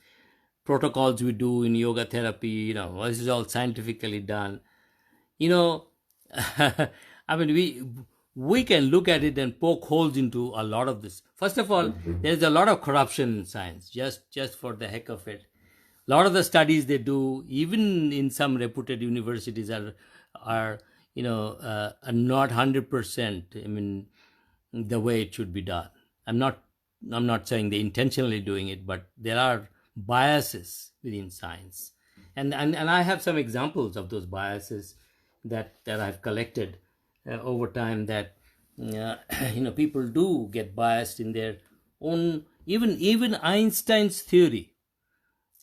protocols we do in yoga therapy, this is all scientifically done. I mean, we can look at it and poke holes into a lot of this. First of all, there's a lot of corruption in science, just for the heck of it. A lot of the studies they do, even in some reputed universities, are not 100%. I mean, the way it should be done. I'm not saying they intentionally doing it, but there are biases within science, and I have some examples of those biases that I've collected over time. That people do get biased in their own. Even Einstein's theory.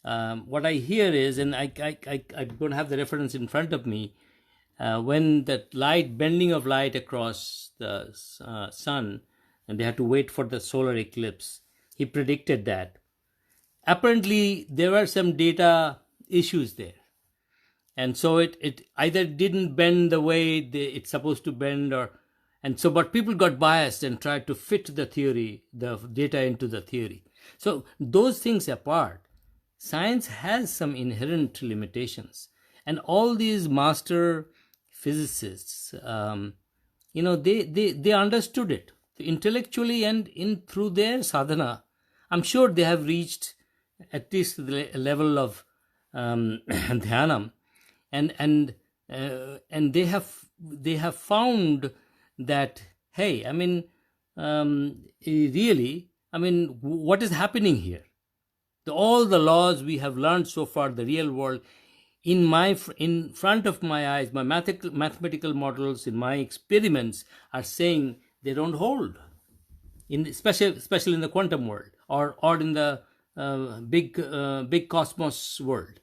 What I hear is, and I don't have the reference in front of me, when that bending of light across the sun, and they had to wait for the solar eclipse, he predicted that. Apparently, there were some data issues there. And so it either didn't bend the way it's supposed to bend, but people got biased and tried to fit the data into the theory. So those things apart, science has some inherent limitations, and all these master physicists, they understood it intellectually, and through their sadhana, I'm sure they have reached at least the level of dhyanam, and they have found that, hey, I mean, really, I mean, what is happening here? All the laws we have learned so far, the real world, in front of my eyes, my mathematical models, in my experiments, are saying they don't hold, especially in the quantum world, or in the big cosmos world.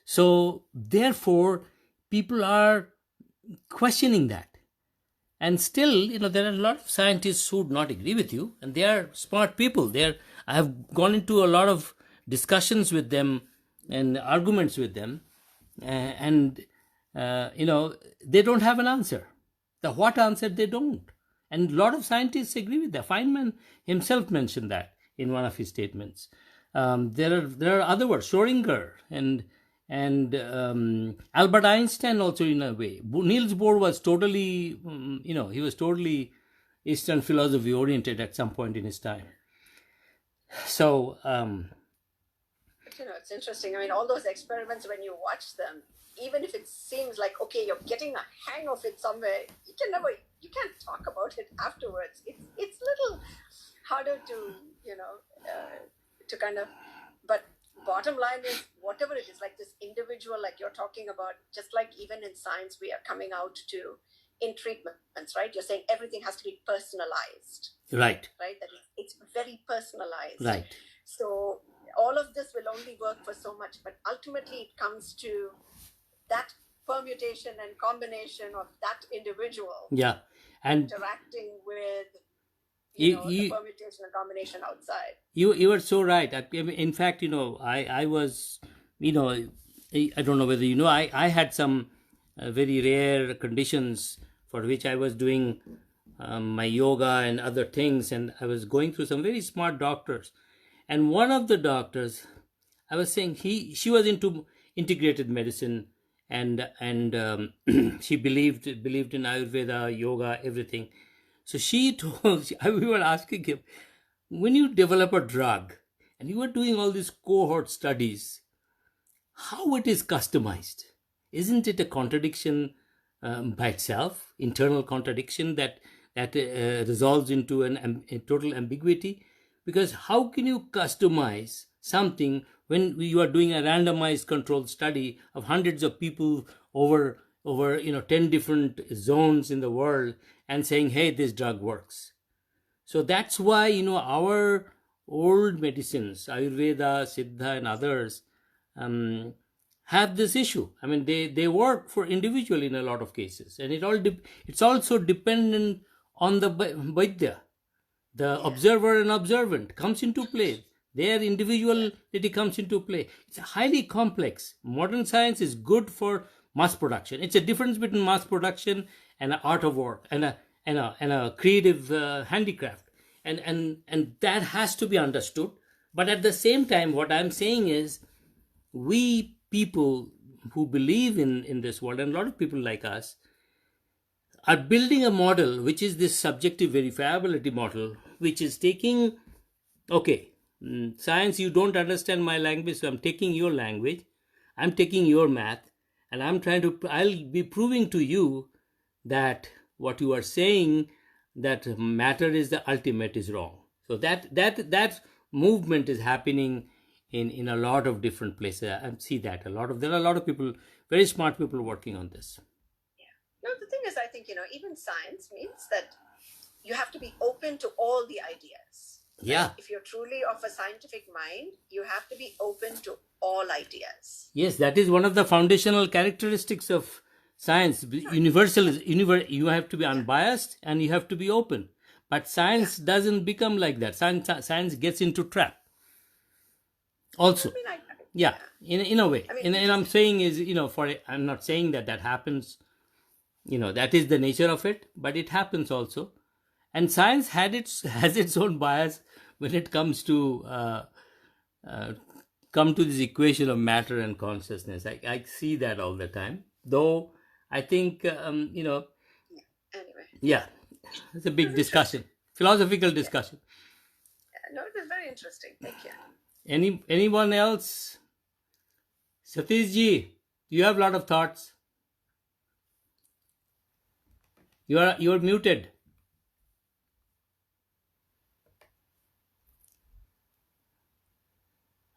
So therefore, people are questioning that. And still, there are a lot of scientists who would not agree with you, and they are smart people. I have gone into a lot of discussions with them and arguments with them, and they don't have an answer. The what answer they don't, and a lot of scientists agree with that. Feynman himself mentioned that in one of his statements. There are other words, Schrodinger and Albert Einstein also in a way. Niels Bohr was totally, he was totally Eastern philosophy oriented at some point in his time. So, it's interesting. I mean, all those experiments, when you watch them, even if it seems like, okay, you're getting a hang of it somewhere, you can't talk about it afterwards. It's a little harder to, to kind of, but bottom line is, whatever it is, like this individual, like you're talking about, just like even in science, we are coming out to, in treatments, right? You're saying everything has to be personalized. right. Right? That it's very personalized. Right. So all of this will only work for so much, but ultimately it comes to that permutation and combination of that individual Yeah. And interacting with You- the permutation and combination outside. you are so right. In fact, I was, I don't know whether I had some very rare conditions for which I was doing my yoga and other things, and I was going through some very smart doctors, and one of the doctors, I was saying she was into integrated medicine, and she believed in Ayurveda, yoga, everything. So she told, we were asking him, when you develop a drug and you are doing all these cohort studies, how it is customized? Isn't it a contradiction by itself, internal contradiction that resolves into a total ambiguity? Because how can you customize something when you are doing a randomized controlled study of hundreds of people over 10 different zones in the world and saying, hey, this drug works? So that's why our old medicines, Ayurveda, Siddha, and others, have this issue. I mean, they work for individual in a lot of cases, and it's also dependent on the Vaidya. The observer and observant comes into play. Their individuality comes into play. It's highly complex. Modern science is good for mass production. It's a difference between mass production and an art of work and a creative handicraft, and that has to be understood. But at the same time, what I'm saying is, we people who believe in this world, and a lot of people like us, are building a model which is this subjective verifiability model, which is taking, okay, science, you don't understand my language, so I'm taking your language, I'm taking your math, and I'll be proving to you that what you are saying, that matter is the ultimate, is wrong. So that movement is happening in a lot of different places. I see that there are a lot of people, very smart people, working on this. No, the thing is, I think, even science means that you have to be open to all the ideas. Yeah. If you're truly of a scientific mind, you have to be open to all ideas. Yes, that is one of the foundational characteristics of science. Universal is you have to be unbiased and you have to be open. But science doesn't become like that. Science gets into trap. Also, in a way. And I'm saying is, I'm not saying that happens. That is the nature of it, but it happens also. And science has its own bias when it comes to come to this equation of matter and consciousness. I see that all the time, though. I think Anyway. Yeah, it's a big discussion, philosophical discussion. No, it was very interesting. Thank you. Anyone else? Satish ji, you have a lot of thoughts. You're muted.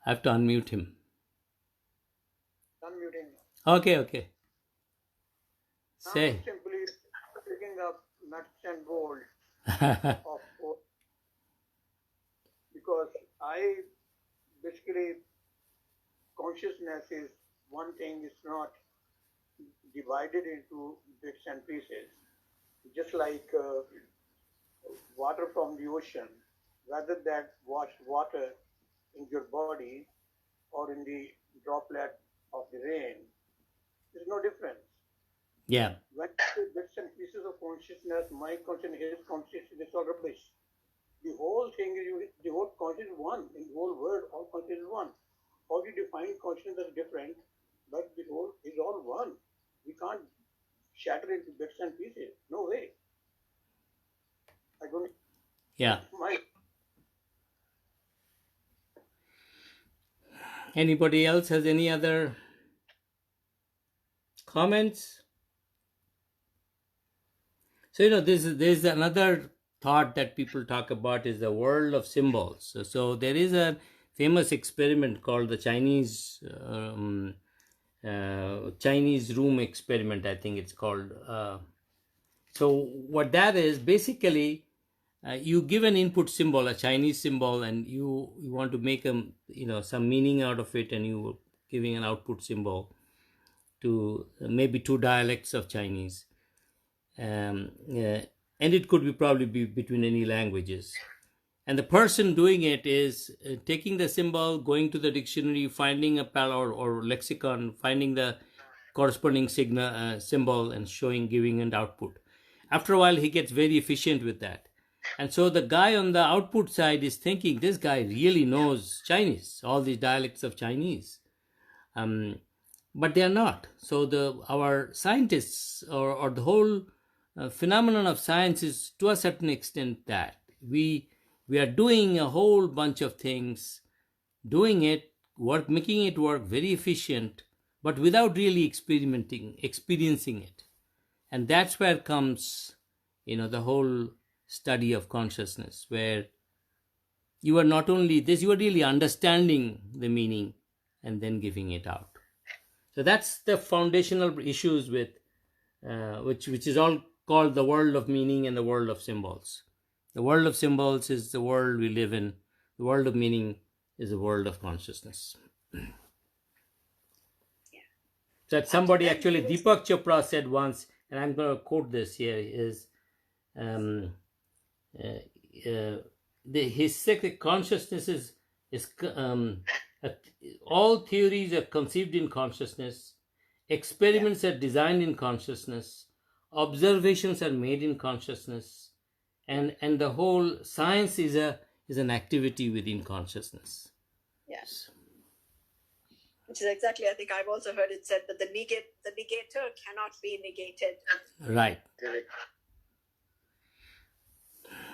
I have to unmute him. Unmuting. Okay. Say. I'm simply picking up nuts and bolts of because basically consciousness is one thing. It's not divided into bits and pieces. Just like water from the ocean, whether that water in your body or in the droplet of the rain, There is no difference. Yeah. When you say bits and pieces of consciousness, my consciousness, his consciousness, it's all rubbish. The whole thing is the whole consciousness is one. In the whole world, all consciousness is one. How you define consciousness as different, but the whole is all one. We can't shatter into bits and pieces. No way. I don't. Yeah. My Anybody else has any other comments? So, there's another thought that people talk about is the world of symbols. So there is a famous experiment called the Chinese room experiment, I think it's called. So what that is, basically, you give an input symbol, a Chinese symbol, and you want to make some meaning out of it, and you giving an output symbol to maybe 2 dialects of Chinese. And it could probably be between any languages. And the person doing it is taking the symbol, going to the dictionary, finding a or lexicon, finding the corresponding symbol, and giving an output. After a while, he gets very efficient with that. And so the guy on the output side is thinking, this guy really knows Chinese, all these dialects of Chinese. But they are not. So our scientists or the whole phenomenon of science is to a certain extent that we are doing a whole bunch of things, making it work very efficient, but without really experiencing it. And that's where comes, the whole study of consciousness, where you are not only this, you are really understanding the meaning and then giving it out. So that's the foundational issues with which is all called the world of meaning and the world of symbols. The world of symbols is the world we live in. The world of meaning is the world of consciousness. That somebody, actually, Deepak Chopra said once, and I'm going to quote this here, is his second consciousness is all theories are conceived in consciousness, experiments are designed in consciousness, observations are made in consciousness, and the whole science is an activity within consciousness. Yes. Which is exactly, I think I've also heard it said that the negator cannot be negated. Right. Correct.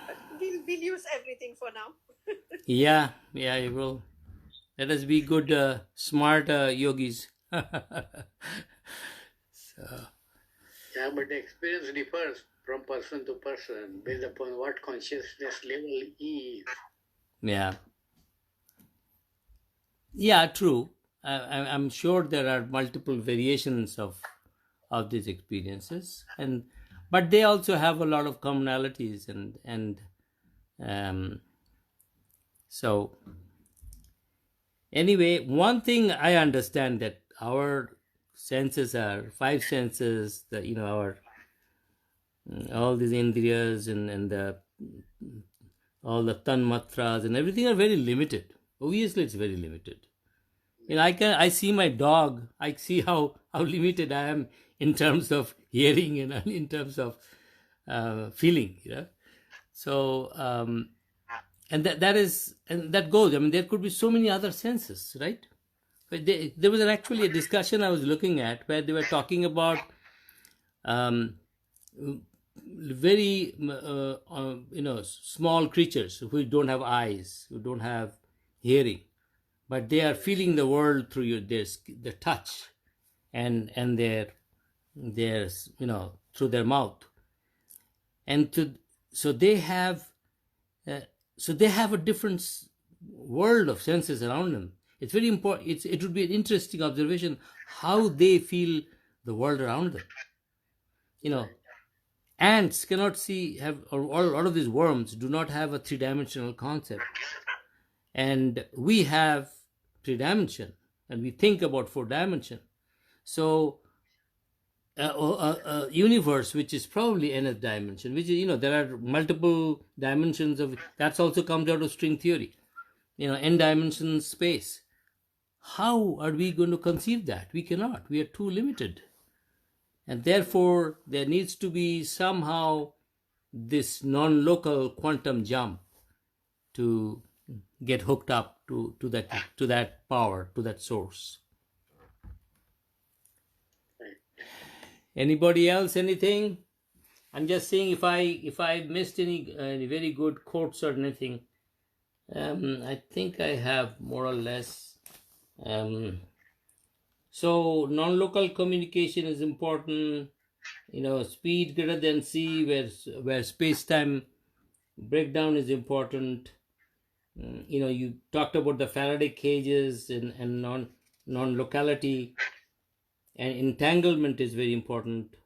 But we'll use everything for now. Yeah, you will. Let us be good, smart yogis. Yeah, but the experience differs from person to person based upon what consciousness level is. Yeah, true. I'm sure there are multiple variations of these experiences, but they also have a lot of commonalities, and so anyway, one thing I understand, that our senses are 5 senses, our all these indriyas and all the tanmatras and everything are very limited. Obviously, it's very limited. I see my dog. I see how limited I am in terms of hearing and in terms of feeling. So and that goes. I mean, there could be so many other senses, right? But there was actually a discussion I was looking at where they were talking about very small creatures who don't have eyes, who don't have hearing, but they are feeling the world through their touch and their through their mouth, and so they have a different world of senses around them. It's very important. It would be an interesting observation how they feel the world around them. Ants cannot or a lot of these worms do not have a 3-dimensional concept. And we have 3-dimension, and we think about 4-dimension. So a universe which is probably nth dimension, which is, there are multiple dimensions of, that's also comes out of string theory, n dimension space. How are we going to conceive that? We cannot. We are too limited. And therefore, there needs to be somehow this non-local quantum jump to get hooked up to that power, to that source. Anybody else? Anything? I'm just saying if I missed any very good quotes or anything. I think I have more or less. So non-local communication is important. Speed greater than c, where space-time breakdown is important. You talked about the Faraday cages and non-locality, and entanglement is very important.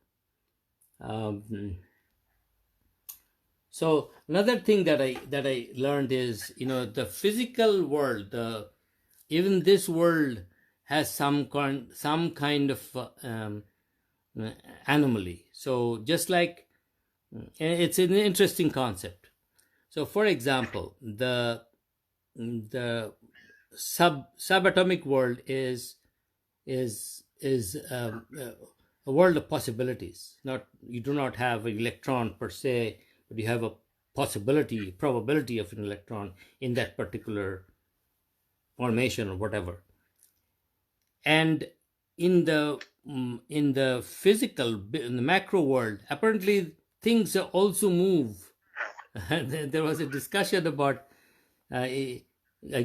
So another thing that I learned is, the physical world, even this world has some kind of anomaly. So just like, it's an interesting concept. So for example, the subatomic world is a world of possibilities. You do not have an electron per se, but you have a probability of an electron in that particular formation or whatever. And in the physical, in the macro world, apparently things also move. There was a discussion about I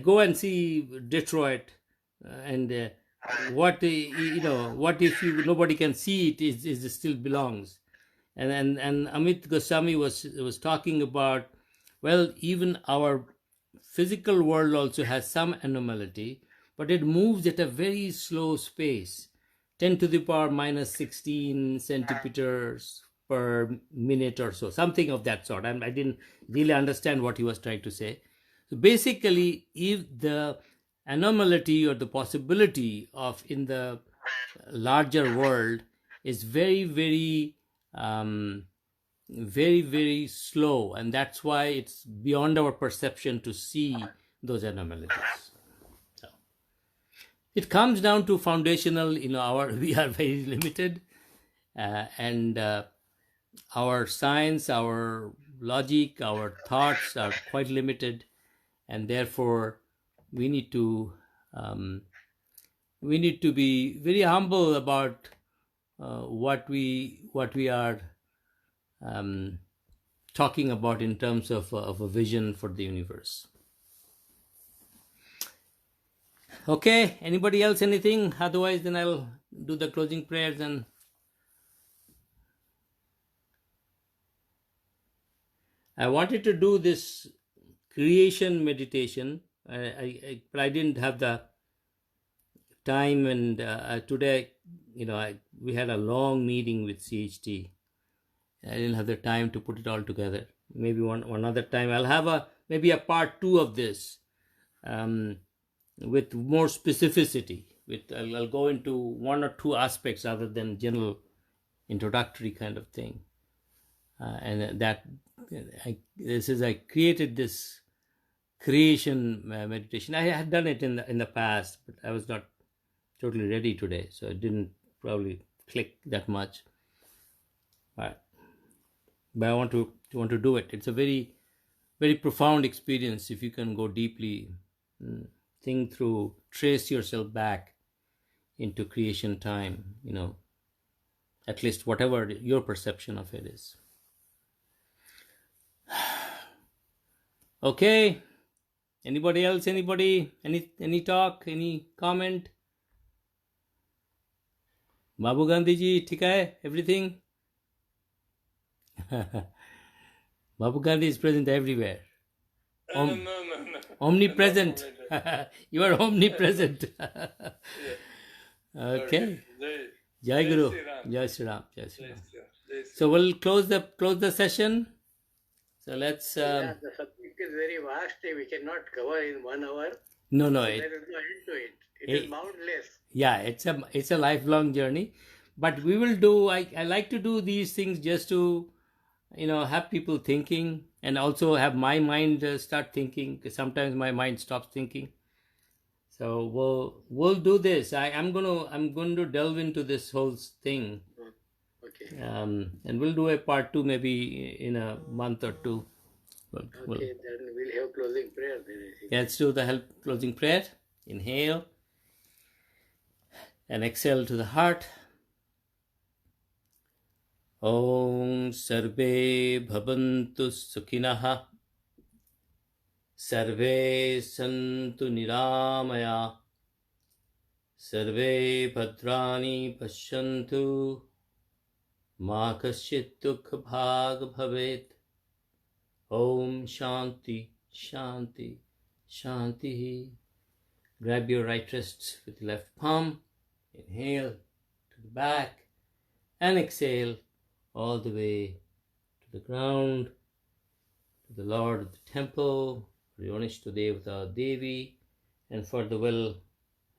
go and see Detroit, and what if nobody can see it? Is it still belongs? And Amit Goswami was talking about, well, even our physical world also has some anomaly, but it moves at a very slow pace, 10 to the power minus 16 centimeters per minute or so, something of that sort. I didn't really understand what he was trying to say. So basically, if the anomaly or the possibility of in the larger world is very, very very, very slow, and that's why it's beyond our perception to see those anomalies. So it comes down to foundational, we are very limited, and our science, our logic, our thoughts are quite limited, and therefore we need to be very humble about what we are talking about in terms of a vision for the universe. Okay, anybody else, anything? Otherwise, then I'll do the closing prayers. And I wanted to do this creation meditation, but I didn't have the time, and today, we had a long meeting with CHT. I didn't have the time to put it all together. Maybe one other time I'll have maybe a part 2 of this, with more specificity. I'll go into 1 or 2 aspects other than general introductory kind of thing. And that I created this creation meditation. I had done it in the past, but I was not totally ready today, so it didn't probably click that much. But I want to do it. It's a very, very profound experience if you can go deeply, think through, trace yourself back into creation time, at least whatever your perception of it is. Okay, anybody else? Any talk, any comment? Babu Gandhi ji, theek hai, everything? Babu Gandhi is present everywhere. No. Omnipresent. You are omnipresent. Okay. Jai Guru. Jai Sri Ram. Jai Sri Ram. So we'll close the session. So let's. The subject is very vast. We cannot cover in 1 hour. No. There is no end to it. It is boundless. Yeah, it's a lifelong journey, but we will do. I like to do these things just to, have people thinking, and also have my mind start thinking, because sometimes my mind stops thinking. So we'll do this. I'm going to delve into this whole thing, Okay. And we'll do a part 2 maybe in a month or two. We'll- Okay, then we'll have closing prayer then, I think. let's do the closing prayer. Inhale and exhale to the heart. Om Sarve Bhavantu Sukhinah, Sarve Santu Niramaya, Sarve Bhadrani Pashyantu, Ma Kaschit Dukha Bhag Bhavet. Om Shanti, Shanti, Shanti. Grab your right wrist with the left palm. Inhale to the back and exhale all the way to the ground, to the Lord of the temple, Yonishta Devata Devi, and for the will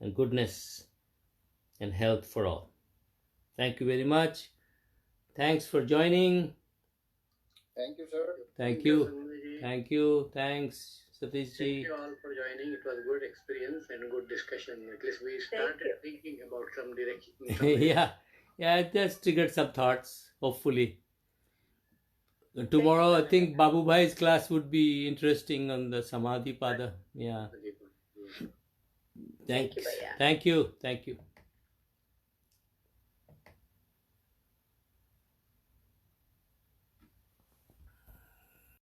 and goodness and health for all. Thank you very much. Thanks for joining. Thank you, sir. Thank you. Samaji. Thank you. Thanks, Satish Thank ji. you all for joining. It was a good experience and good discussion. At least we started thinking about some direction. Yeah, it just triggered some thoughts, hopefully. Tomorrow, I think Babu Bhai's class would be interesting on the Samadhi Pada. Yeah. Thank you, Bhaiya. Thank you. Thank you.